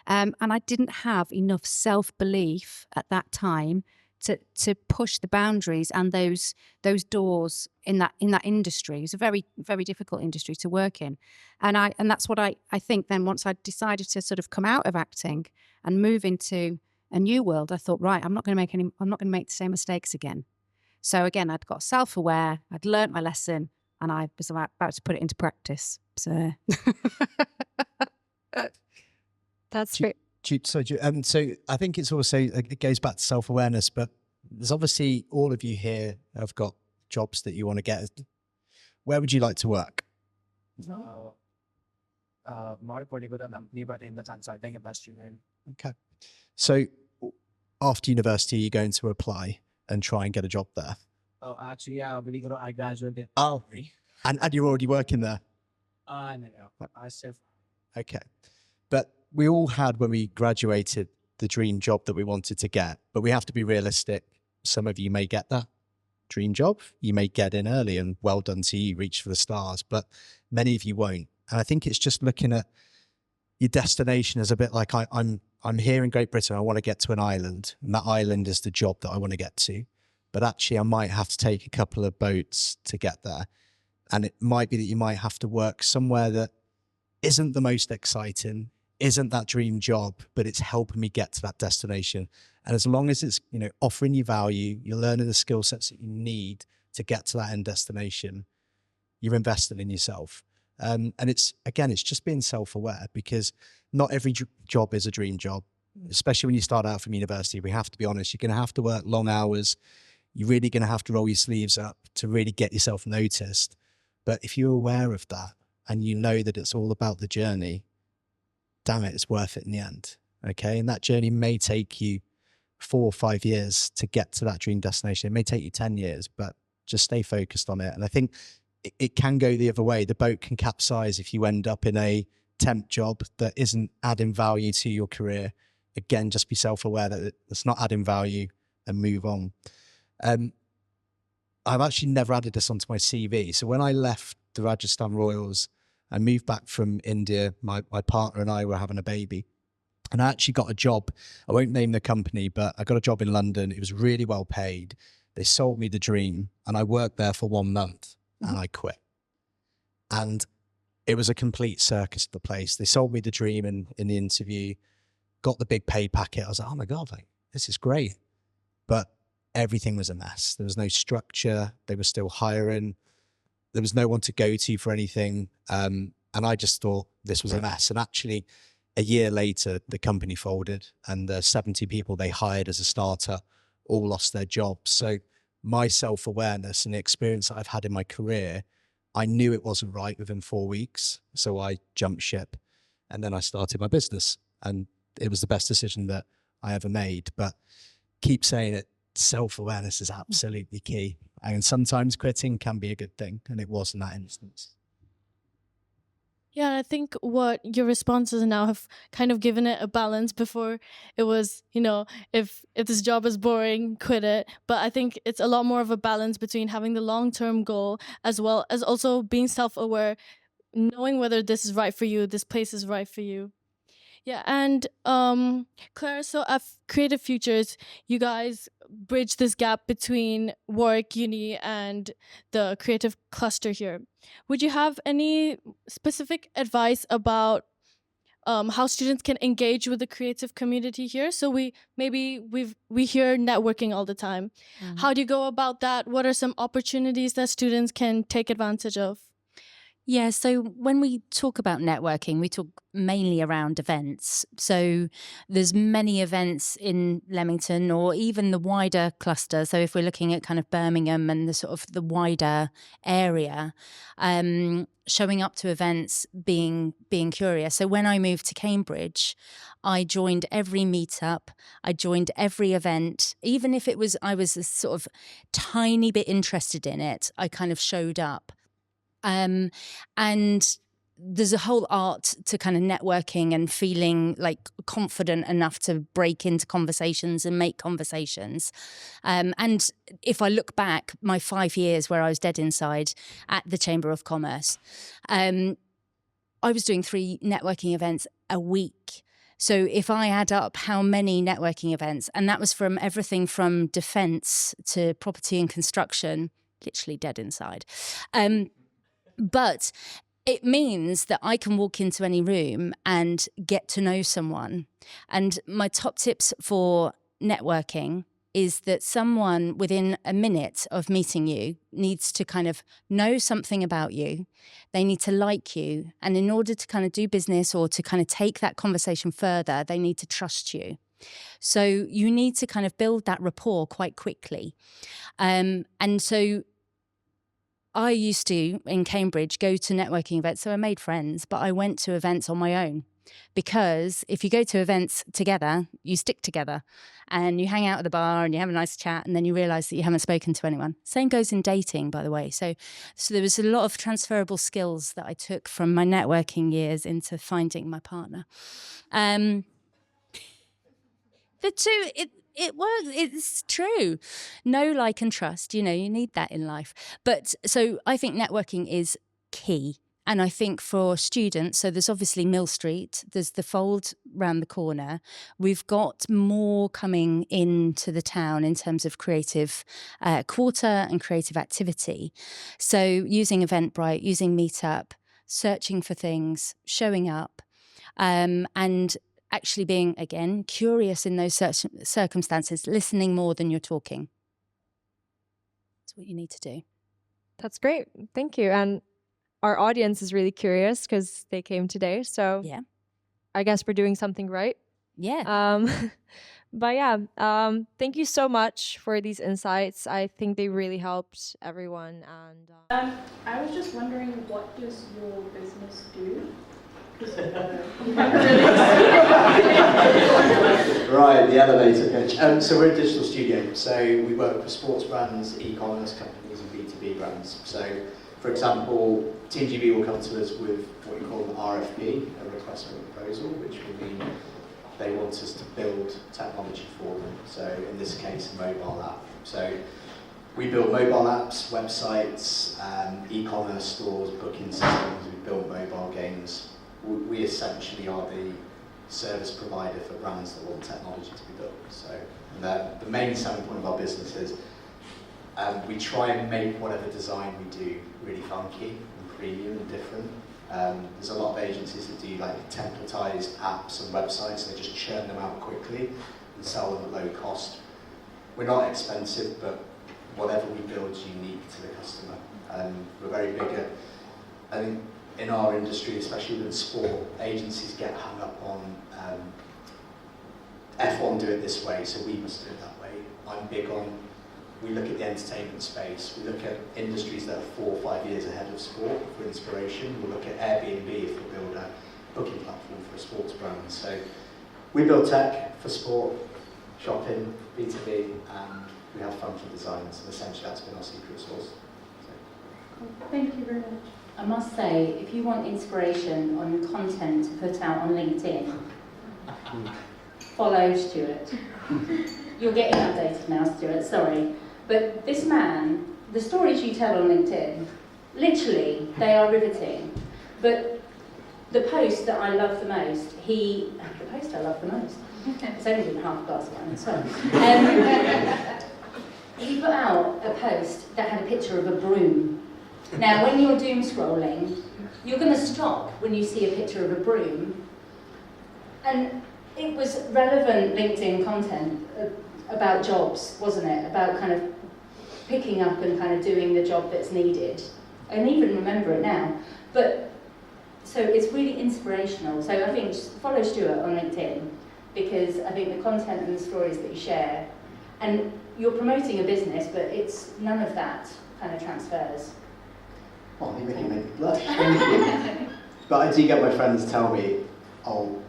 And I didn't have enough self-belief at that time to push the boundaries and those doors in that industry. It's a very, very difficult industry to work in. And that's what I think then once I decided to sort of come out of acting and move into a new world, I thought, right, I'm not going to make the same mistakes again. So again, I'd got self-aware, I'd learnt my lesson, and I was about to put it into practice. So That's great. So I think it's also, it goes back to self-awareness, but there's obviously all of you here have got jobs that you want to get. Where would you like to work? Not particular company, but in the consulting industry. Okay. So after university, you're going to apply and try and get a job there? Oh, actually, yeah, I graduated. Oh, and you're already working there? No, I still. Okay. But we all had, when we graduated, the dream job that we wanted to get, but we have to be realistic. Some of you may get that dream job. You may get in early, and well done to you, reach for the stars, but many of you won't. And I think it's just looking at your destination as a bit like I'm here in Great Britain. I want to get to an island, and that island is the job that I want to get to. But actually, I might have to take a couple of boats to get there. And it might be that you might have to work somewhere that isn't the most exciting, isn't that dream job, but it's helping me get to that destination. And as long as it's, offering you value, you're learning the skill sets that you need to get to that end destination, you're investing in yourself. And it's just being self-aware, because not every job is a dream job, especially when you start out from university. We have to be honest, you're going to have to work long hours. You're really going to have to roll your sleeves up to really get yourself noticed. But if you're aware of that and you know that it's all about the journey, damn it, it's worth it in the end. Okay. And that journey may take you 4 or 5 years to get to that dream destination. It may take you 10 years, but just stay focused on it. And I think it can go the other way. The boat can capsize if you end up in a temp job that isn't adding value to your career. Again, just be self-aware that it's not adding value and move on. I've actually never added this onto my CV. So when I left the Rajasthan Royals, I moved back from India. My partner and I were having a baby, and I actually got a job. I won't name the company, but I got a job in London. It was really well paid. They sold me the dream, and I worked there for 1 month, and I quit. And it was a complete circus of the place. They sold me the dream in the interview, got the big pay packet. I was like, oh my God, this is great. But everything was a mess. There was no structure. They were still hiring. There was no one to go to for anything. And I just thought this was a mess. And actually, a year later, the company folded, and the 70 people they hired as a starter all lost their jobs. So my self-awareness and the experience that I've had in my career, I knew it wasn't right within 4 weeks. So I jumped ship, and then I started my business. And it was the best decision that I ever made. But keep saying it, self-awareness is absolutely key. And sometimes quitting can be a good thing, and it was in that instance. Yeah, I think what your responses now have kind of given it a balance. Before it was, if this job is boring, quit it. But I think it's a lot more of a balance between having the long-term goal as well as also being self-aware, knowing whether this is right for you, this place is right for you. Yeah, and Claire, so at Creative Futures, you guys bridge this gap between Warwick Uni and the creative cluster here. Would you have any specific advice about how students can engage with the creative community here? So we hear networking all the time. Mm-hmm. How do you go about that? What are some opportunities that students can take advantage of? Yeah, so when we talk about networking, we talk mainly around events. So there's many events in Leamington or even the wider cluster. So if we're looking at kind of Birmingham and the sort of the wider area, showing up to events, being curious. So when I moved to Cambridge, I joined every meetup, I joined every event, even if I was a sort of tiny bit interested in it, I kind of showed up. And there's a whole art to kind of networking and feeling like confident enough to break into conversations and make conversations. And if I look back, my 5 years where I was dead inside at the Chamber of Commerce, I was doing 3 networking events a week. So if I add up how many networking events, and that was from everything from defence to property and construction, literally dead inside. But it means that I can walk into any room and get to know someone. And my top tips for networking is that someone within a minute of meeting you needs to kind of know something about you. They need to like you. And in order to kind of do business or to kind of take that conversation further, they need to trust you. So you need to kind of build that rapport quite quickly. And so I used to, in Cambridge, go to networking events. So I made friends, but I went to events on my own. Because if you go to events together, you stick together and you hang out at the bar and you have a nice chat and then you realise that you haven't spoken to anyone. Same goes in dating, by the way. So there was a lot of transferable skills that I took from my networking years into finding my partner. The two, it works. It's true. Know, like, and trust. You need that in life. But so I think networking is key. And I think for students, so there's obviously Mill Street, there's the Fold round the corner. We've got more coming into the town in terms of creative quarter and creative activity. So using Eventbrite, using Meetup, searching for things, showing up, and actually being, again, curious in those circumstances, listening more than you're talking. That's what you need to do. That's great. Thank you. And our audience is really curious because they came today. So yeah, I guess we're doing something right. Yeah. But yeah, thank you so much for these insights. I think they really helped everyone. And I was just wondering, what does your business do? Right, the elevator pitch. So we're a digital studio. So we work with sports brands, e-commerce companies, and B2B brands. So, for example, TGB will come to us with what we call an RFP, a request for a proposal, which will mean they want us to build technology for them. So in this case, a mobile app. So we build mobile apps, websites, e-commerce stores, booking systems. We build mobile games. We essentially are the service provider for brands that want technology to be built. So the main selling point of our business is we try and make whatever design we do really funky and premium and different. There's a lot of agencies that do like templatized apps and websites, and they just churn them out quickly and sell them at low cost. We're not expensive, but whatever we build is unique to the customer. We're very big at, I think, in our industry, especially within sport, agencies get hung up on F1 do it this way, so we must do it that way. I'm big on, we look at the entertainment space, we look at industries that are 4 or 5 years ahead of sport for inspiration. We'll look at Airbnb if we build a booking platform for a sports brand. So we build tech for sport, shopping, B2B, and we have fun for design. So essentially that's been our secret sauce. Thank you very much. I must say, if you want inspiration on content to put out on LinkedIn, follow Stuart. You're getting updated now, Stuart, sorry. But this man, the stories you tell on LinkedIn, literally, they are riveting. But the post that I love the most, it's only been half past one, so. He put out a post that had a picture of a broom. Now, when you're doom scrolling, you're going to stop when you see a picture of a broom. And it was relevant LinkedIn content about jobs, wasn't it? About kind of picking up and kind of doing the job that's needed. I can even remember it now. But, so it's really inspirational. So I think just follow Stuart on LinkedIn, because I think the content and the stories that you share, and you're promoting a business, but it's none of that kind of transfers. Oh, you really make me blush. But I do get my friends tell me, oh,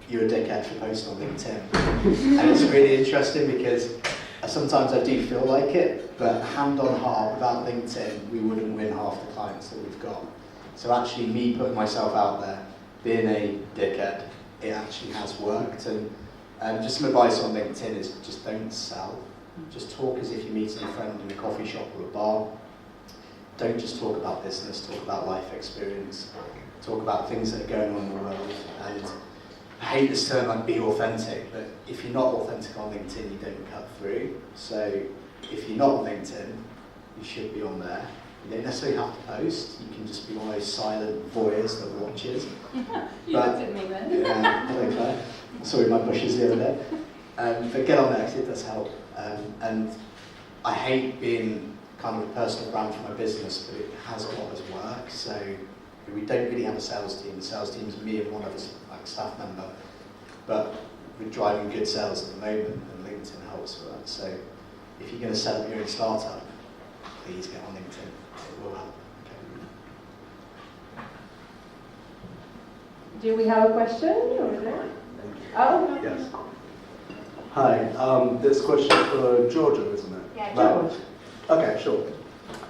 you're a dickhead for posting on LinkedIn. And it's really interesting because sometimes I do feel like it, but hand on heart, without LinkedIn, we wouldn't win half the clients that we've got. So actually me putting myself out there, being a dickhead, it actually has worked. And just some advice on LinkedIn is just don't sell. Just talk as if you're meeting a friend in a coffee shop or a bar. Don't just talk about business, talk about life experience. talk about things that are going on in the world. And I hate this term like be authentic, but if you're not authentic on LinkedIn, you don't cut through. So if you're not on LinkedIn, you should be on there. You don't necessarily have to post. You can just be one of those silent voyeurs that watches. You looked at me then. Yeah, hello Clare. Sorry, my bushes the other day. But get on there because it does help. And I hate being kind of a personal brand for my business, but it has a lot of work. So we don't really have a sales team. The sales team is me and one other like staff member. But we're driving good sales at the moment, and LinkedIn helps with that. So if you're going to set up your own startup, please get on LinkedIn. It will help. Do we have a question? Or is there? Oh, yes. Hi, this question for Georgia, isn't it? Yeah, George. Okay, sure.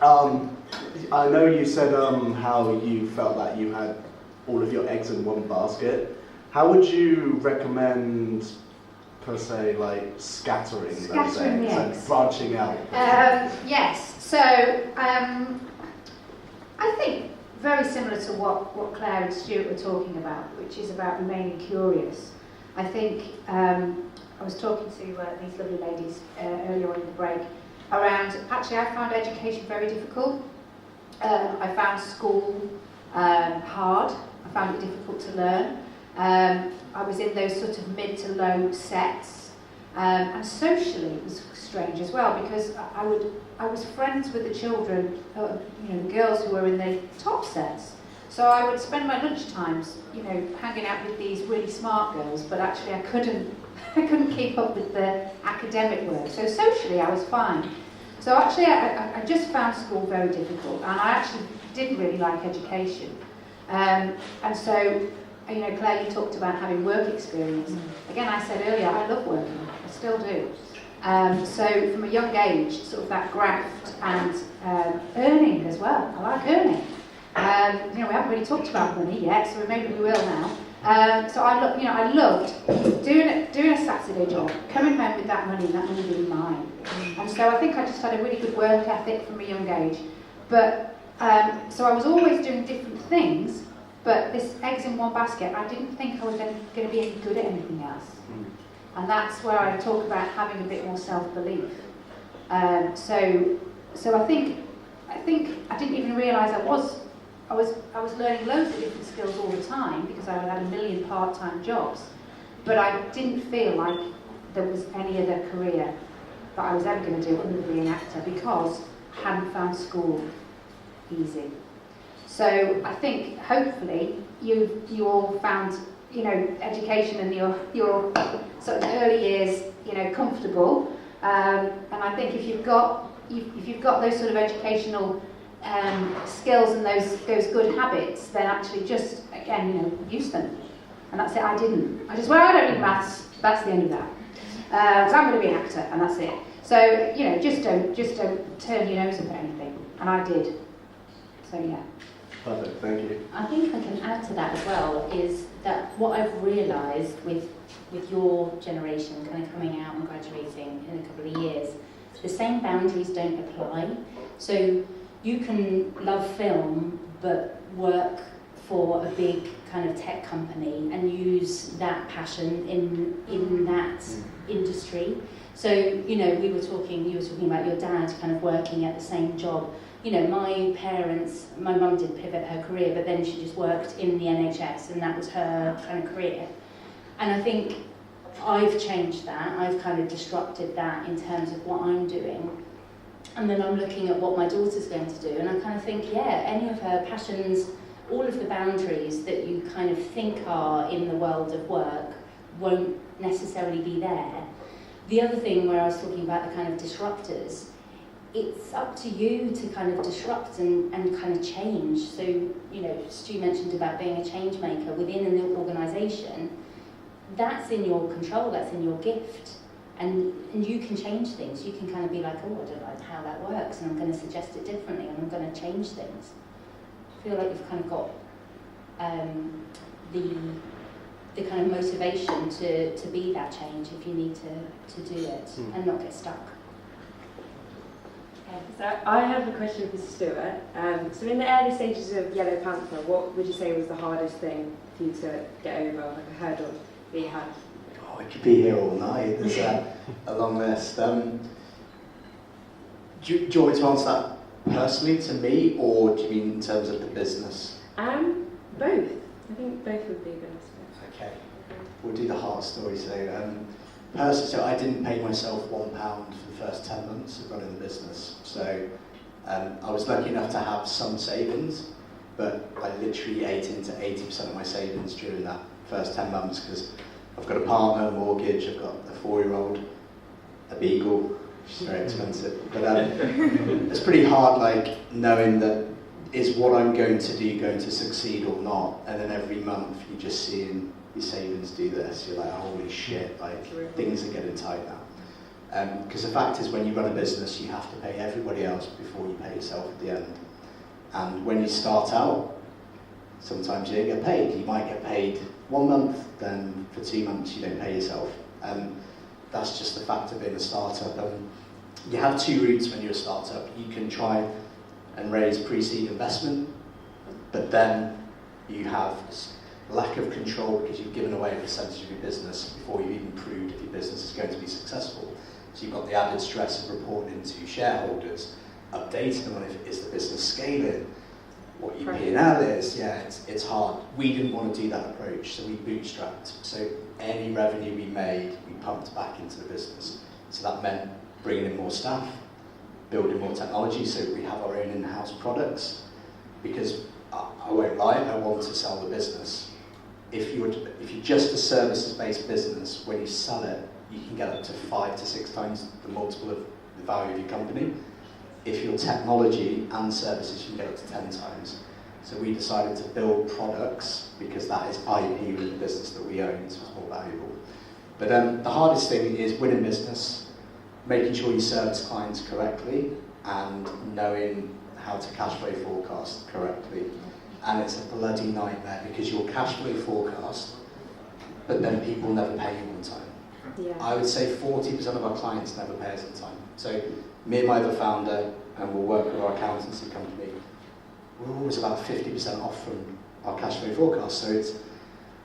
I know you said how you felt that you had all of your eggs in one basket. How would you recommend, per se, like scattering those eggs and branching out? Yes, so I think very similar to what Claire and Stuart were talking about, which is about remaining curious. I think I was talking to these lovely ladies earlier on in the break around, actually I found education very difficult. I found school hard. I found it difficult to learn. I was in those sort of mid to low sets, and socially it was strange as well, because I was friends with the children, the girls who were in the top sets. So I would spend my lunch times, hanging out with these really smart girls, but actually I couldn't keep up with the academic work. So socially I was fine. So actually I just found school very difficult, and I actually didn't really like education. And so, Claire, you talked about having work experience. Again, I said earlier, I love working, I still do. So from a young age, sort of that graft and earning as well. I like earning. We haven't really talked about money yet, so maybe we will now. So I loved doing a Saturday job, coming home with that money and that money being mine. And so I think I just had a really good work ethic from a young age. But so I was always doing different things, but this eggs in one basket, I didn't think I was going to be any good at anything else. And that's where I talk about having a bit more self-belief. So I think I didn't even realise I was learning loads of different skills all the time, because I had a million part-time jobs. But I didn't feel like there was any other career that I was ever going to do other than be an actor, because I hadn't found school easy. So I think hopefully you all found education in your sort of early years comfortable, and I think if you've got those sort of educational skills and those good habits, then actually just again use them. And that's it. I didn't. I don't need maths. That's the end of that. So I'm going to be an actor, and that's it. So just don't turn your nose up at anything. And I did. So yeah. Perfect. Thank you. I think I can add to that as well, is that what I've realised with your generation kind of coming out and graduating in a couple of years, the same boundaries don't apply. So you can love film but work for a big kind of tech company and use that passion in that industry. So, you were talking about your dad kind of working at the same job. My mum did pivot her career, but then she just worked in the NHS, and that was her kind of career. And I think I've changed that. I've kind of disrupted that in terms of what I'm doing. And then I'm looking at what my daughter's going to do, and I kind of think, any of her passions, all of the boundaries that you kind of think are in the world of work won't necessarily be there. The other thing where I was talking about the kind of disruptors, it's up to you to kind of disrupt and kind of change. So, Stu mentioned about being a change maker within an organisation. That's in your control, that's in your gift. And you can change things. You can kind of be like, oh, I don't like how that works, and I'm going to suggest it differently, and I'm going to change things. I feel like you've kind of got the kind of motivation to be that change if you need to do it and not get stuck. Okay, so I have a question for Stuart. So in the early stages of Yellow Panther, what would you say was the hardest thing for you to get over, like a hurdle that you had? Oh, I could be here all night. There's a long list. Do you want me to answer that personally to me, or do you mean in terms of the business? Both. I think both would be good. Okay, we'll do the hard story. So, personally, so I didn't pay myself £1 for the first 10 months of running the business. So, I was lucky enough to have some savings, but I literally ate into 80% of my savings during that first 10 months because I've got a partner, a mortgage, I've got a 4-year-old, a beagle, which is very expensive. But it's pretty hard, like, knowing that is what I'm going to do going to succeed or not? And then every month you're just seeing your savings do this. You're like, holy shit, like things are getting tight now. Because the fact is, when you run a business, you have to pay everybody else before you pay yourself at the end. And when you start out, sometimes you don't get paid. You might get paid 1 month, then for 2 months you don't pay yourself. That's just the fact of being a startup. You have two routes when you're a startup. You can try and raise pre-seed investment, but then you have lack of control because you've given away a percentage of your business before you've even proved if your business is going to be successful. So you've got the added stress of reporting to shareholders, updating them on if is the business scaling, what your P&L is. Yeah, it's hard. We didn't want to do that approach, so we bootstrapped. So any revenue we made, we pumped back into the business. So that meant bringing in more staff, building more technology, so we have our own in-house products. Because I won't lie, I want to sell the business. If you're just a services-based business, when you sell it, you can get up to 5 to 6 times the multiple of the value of your company. If you're technology and services, you can get up to 10 times. So we decided to build products because that is IP with the business that we own, so it's more valuable. But the hardest thing is winning business, making sure you service clients correctly, and knowing how to cash flow forecast correctly. And it's a bloody nightmare because you'll cash flow forecast, but then people never pay you on time. Yeah. I would say 40% of our clients never pay us on time. So me and my other founder, and we'll work with our accountancy company, we're always about 50% off from our cash flow forecast. So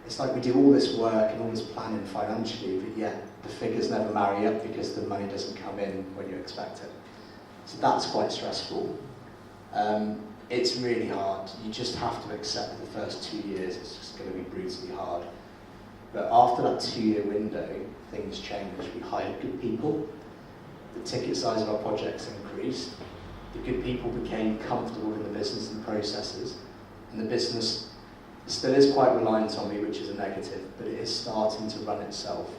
it's like we do all this work and all this planning financially, but yet the figures never marry up because the money doesn't come in when you expect it. So that's quite stressful. It's really hard. You just have to accept the first 2 years it's just going to be brutally hard. But after that 2-year window, things change. We hired good people. The ticket size of our projects increased. The good people became comfortable in the business and processes. And the business still is quite reliant on me, which is a negative, but it is starting to run itself.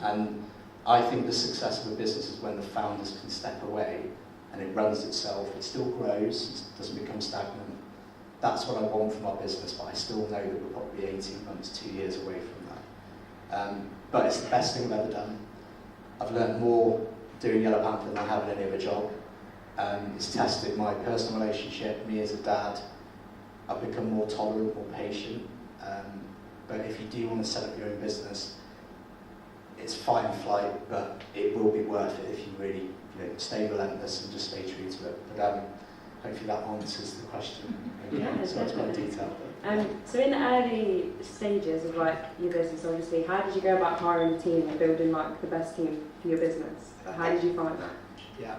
And I think the success of a business is when the founders can step away and it runs itself. It still grows, it doesn't become stagnant. That's what I want from our business, but I still know that we're probably 18 months, 2 years away from that. But it's the best thing I've ever done. I've learned more doing Yellow Panther than I have in any other job. It's tested my personal relationship, me as a dad. I've become more tolerant, more patient. But if you do want to set up your own business, it's fight and flight, but it will be worth it if you really stay relentless and just stay true to it. But hopefully that answers the question. Yeah, so it's quite detailed. So in the early stages of your business, obviously, how did you go about hiring a team and building the best team for your business? How did you find that? Yeah.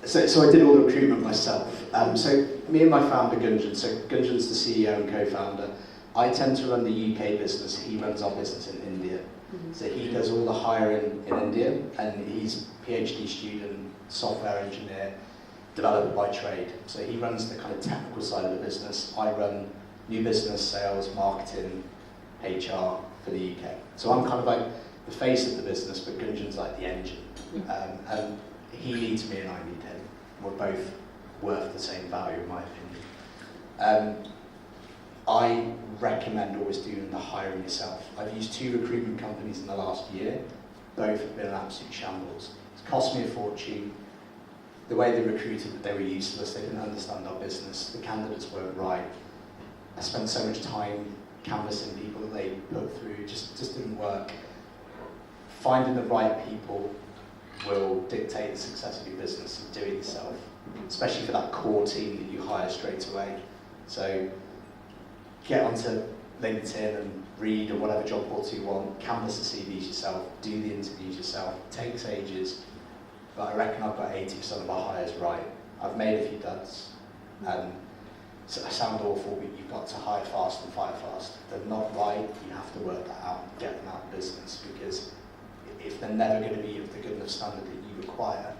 So I did all the recruitment myself. So me and my founder Gunjan, so Gunjan's the CEO and co-founder. I tend to run the UK business, he runs our business in India. Mm-hmm. So he does all the hiring in India, and he's a PhD student, software engineer, developer by trade. So he runs the kind of technical side of the business. I run new business, sales, marketing, HR for the UK. So I'm kind of like the face of the business, but Gunjan's like the engine. And he needs me and I need him. We're both worth the same value, in my opinion. I recommend always doing the hiring yourself. I've used 2 recruitment companies in the last year. Both have been an absolute shambles. It's cost me a fortune. The way they recruited, they were useless. They didn't understand our business. The candidates weren't right. I spent so much time canvassing people that they put through. Just didn't work. Finding the right people will dictate the success of your business and do it yourself, especially for that core team that you hire straight away. So get onto LinkedIn and read or whatever job portal you want, canvass the CVs yourself, do the interviews yourself. It takes ages, but I reckon I've got 80% of our hires right. I've made a few duds. So I sound awful, but you've got to hire fast and fire fast. If they're not right, you have to work that out and get them out of business, because if they're never going to be of the good enough standard that you require,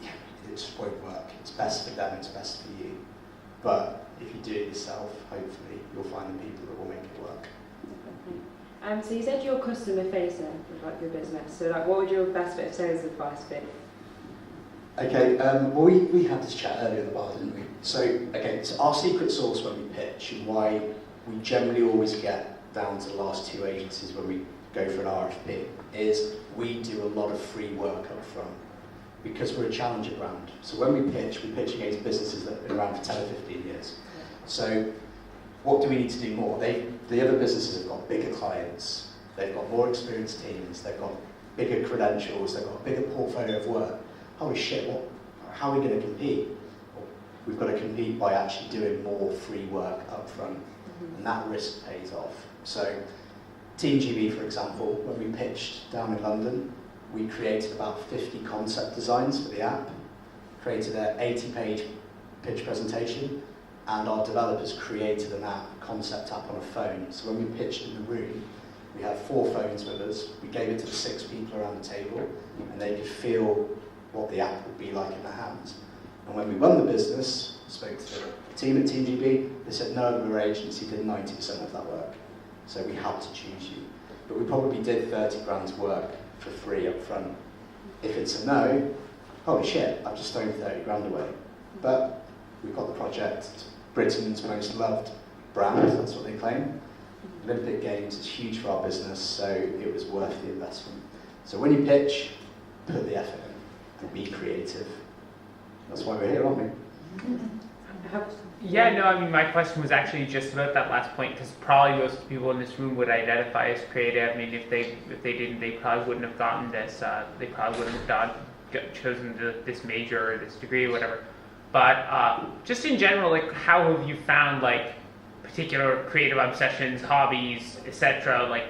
yeah, it just won't work. It's best for them, it's best for you. But if you do it yourself, hopefully, you'll find the people that will make it work. So you said you're customer facing with like your business. So like, what would your best bit of sales advice be? Okay, well we had this chat earlier in the bar, didn't we? So again, so our secret sauce when we pitch and why we generally always get down to the last two agencies when we go for an RFP is we do a lot of free work up front because we're a challenger brand. So when we pitch against businesses that have been around for 10 or 15 years. So what do we need to do more? The other businesses have got bigger clients, they've got more experienced teams, they've got bigger credentials, they've got a bigger portfolio of work. Holy shit, how are we going to compete? Well, we've got to compete by actually doing more free work up front, and that risk pays off. So Team GB, for example, when we pitched down in London, we created about 50 concept designs for the app, created an 80-page pitch presentation, and our developers created an app, concept app on a phone. So when we pitched in the room, we had 4 phones with us, we gave it to the 6 people around the table, and they could feel what the app would be like in their hands. And when we won the business, spoke to the team at Team GB, they said no other agency did 90% of that work. So we had to choose you. But we probably did 30 grand's work for free up front. If it's a no, holy shit, I've just thrown 30 grand away. But we've got the project, Britain's most loved brand, that's what they claim. Olympic Games is huge for our business, so it was worth the investment. So when you pitch, put the effort in. And be creative. That's why we're here, aren't we? Yeah, no, I mean, my question was actually just about that last point, because probably most people in this room would identify as creative. I mean, if they didn't, they probably wouldn't have gotten this. They probably wouldn't have chosen this major or this degree or whatever. But just in general, like, how have you found like particular creative obsessions, hobbies, etc., like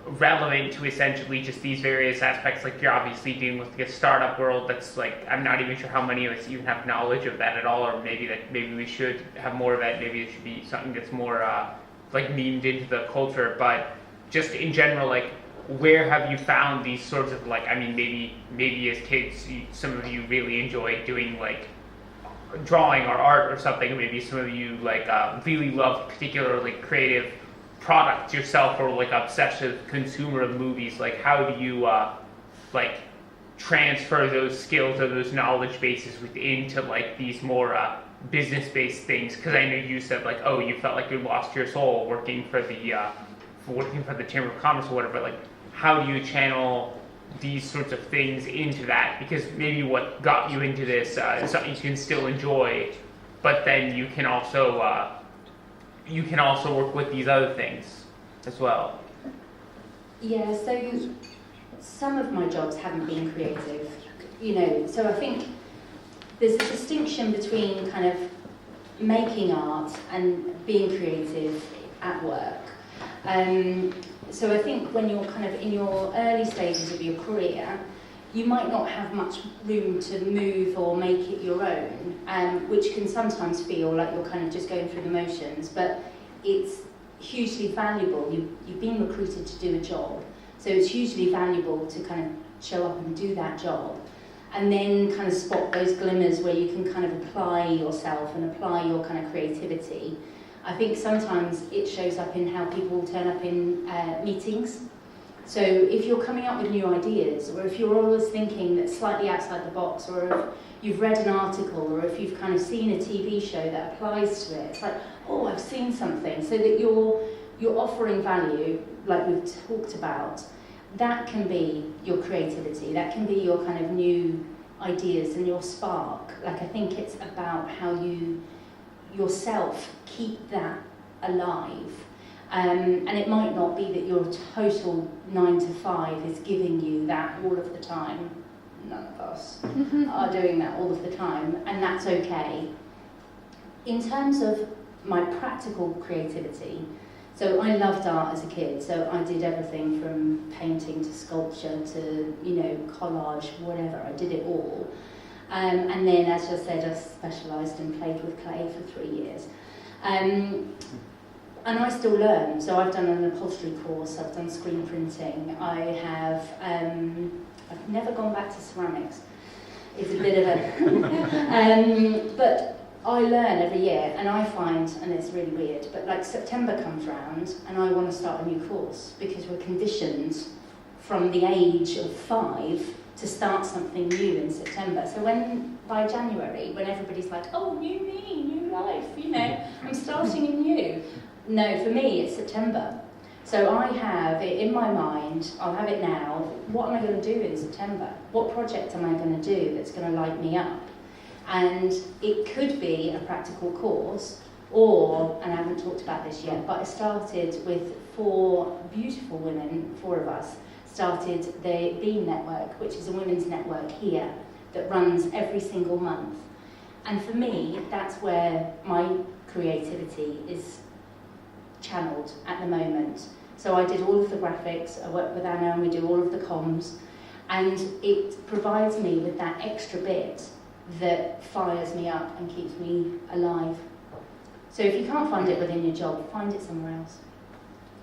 relevant to essentially just these various aspects? Like, you're obviously dealing with like a startup world that's like, I'm not even sure how many of us even have knowledge of that at all, or maybe we should have more of that. Maybe it should be something that's more like memed into the culture. But just in general, like, where have you found these sorts of like, I mean, maybe as kids, some of you really enjoyed doing like drawing or art or something. Maybe some of you like really love particularly creative product yourself, or like obsessive consumer of movies. Like, how do you like transfer those skills or those knowledge bases into like these more business-based things? Because I know you said like, oh, you felt like you lost your soul working for the Chamber of Commerce or whatever. Like, how do you channel these sorts of things into that? Because maybe what got you into this is something you can still enjoy, but then you can also work with these other things as well. Yeah, so some of my jobs haven't been creative, you know, so I think there's a distinction between kind of making art and being creative at work. So I think when you're kind of in your early stages of your career, you might not have much room to move or make it your own, which can sometimes feel like you're kind of just going through the motions, but it's hugely valuable. You've been recruited to do a job, so it's hugely valuable to kind of show up and do that job, and then kind of spot those glimmers where you can kind of apply yourself and apply your kind of creativity. I think sometimes it shows up in how people turn up in meetings. So if you're coming up with new ideas, or if you're always thinking that's slightly outside the box, or if you've read an article, or if you've kind of seen a TV show that applies to it, it's like, oh, I've seen something, so that you're offering value, like we've talked about. That can be your creativity, that can be your kind of new ideas and your spark. Like, I think it's about how you yourself keep that alive. And it might not be that your total 9 to 5 is giving you that all of the time. none of us are doing that all of the time, and that's okay. In terms of my practical creativity, so I loved art as a kid, so I did everything from painting to sculpture to, you know, collage, whatever, I did it all. And then, as I said, I specialised and played with clay for 3 years. And I still learn, so I've done an upholstery course, I've done screen printing, I've never gone back to ceramics. It's a bit of a... but I learn every year, and I find, and it's really weird, but like September comes round and I want to start a new course because we're conditioned from the age of 5 to start something new in September. So by January, when everybody's like, oh, new me, new life, you know, I'm starting anew. No, for me, it's September. So I have it in my mind, I'll have it now, what am I going to do in September? What project am I going to do that's going to light me up? And it could be a practical course, or, and I haven't talked about this yet, but I started with 4 beautiful women, 4 of us, started the Beam Network, which is a women's network here that runs every single month. And for me, that's where my creativity is channeled at the moment. So I did all of the graphics, I worked with Anna and we do all of the comms, and it provides me with that extra bit that fires me up and keeps me alive. So if you can't find it within your job, find it somewhere else.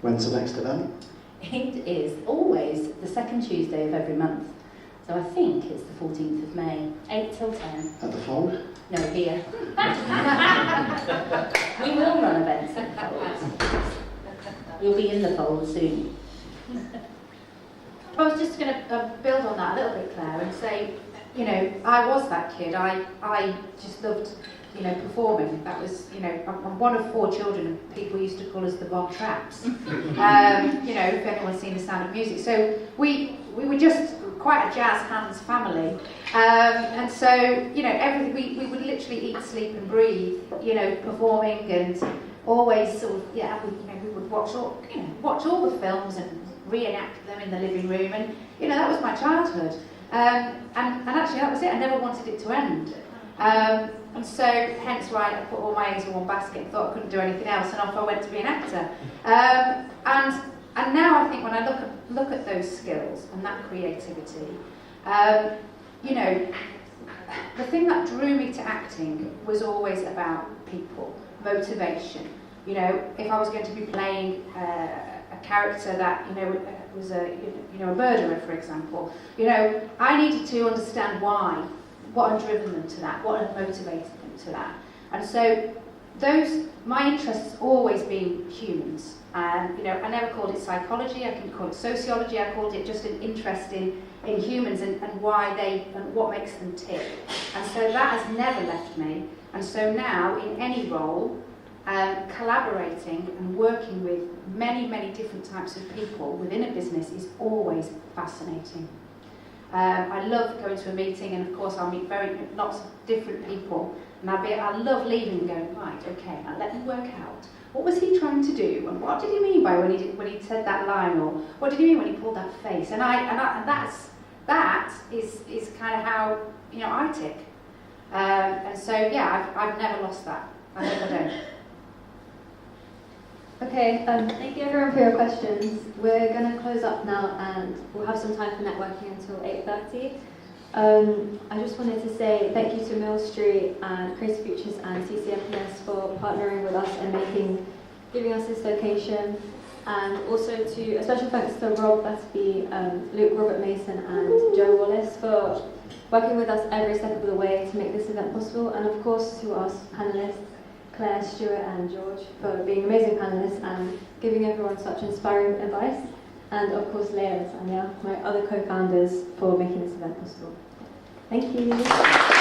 When's the next event? It is always the second Tuesday of every month. So I think it's the 14th of May, 8 till 10. At the Fold? No, here. We will run events at the Fold. We'll be in the Fold soon. I was just going to build on that a little bit, Claire, and say, you know, I was that kid. I just loved, you know, performing. That was, you know, I'm one of 4 children. People used to call us the Bob Traps. You know, if anyone's seen The Sound of Music. So we were just quite a jazz hands family. And so, you know, we would literally eat, sleep and breathe, you know, performing, and always sort of, yeah, we would watch all the films and reenact them in the living room. And, you know, that was my childhood. And actually that was it. I never wanted it to end. And so hence why I put all my eggs in one basket and thought I couldn't do anything else, and off I went to be an actor. And now I think when I look at those skills and that creativity, you know, the thing that drew me to acting was always about people, motivation. You know, if I was going to be playing a character that, you know, was a murderer, for example, you know, I needed to understand why, what had driven them to that, what had motivated them to that. And so my interest has always been humans. And, you know, I never called it psychology, I couldn't call it sociology, I called it just an interest in humans and why and what makes them tick. And so that has never left me. And so now, in any role, collaborating and working with many, many different types of people within a business is always fascinating. I love going to a meeting, and of course I'll meet lots of different people, and I love leaving and going, right, okay, now let me work out, what was he trying to do, and what did he mean by when he said that line, or what did he mean when he pulled that face? And that is kind of how, you know, I tick. And so yeah, I've never lost that. I hope I don't. Okay, thank you everyone for your questions. We're going to close up now and we'll have some time for networking until 8:30. I just wanted to say thank you to Mill Street and Creative Futures and CCMPS for partnering with us and giving us this location. And also a special thanks to Rob Batterby, Luke Robert Mason and Joe Wallace for working with us every step of the way to make this event possible. And of course to us panelists, Claire, Stuart and George, for being amazing panelists and giving everyone such inspiring advice. And of course Leila and Saniya, my other co-founders, for making this event possible. Thank you.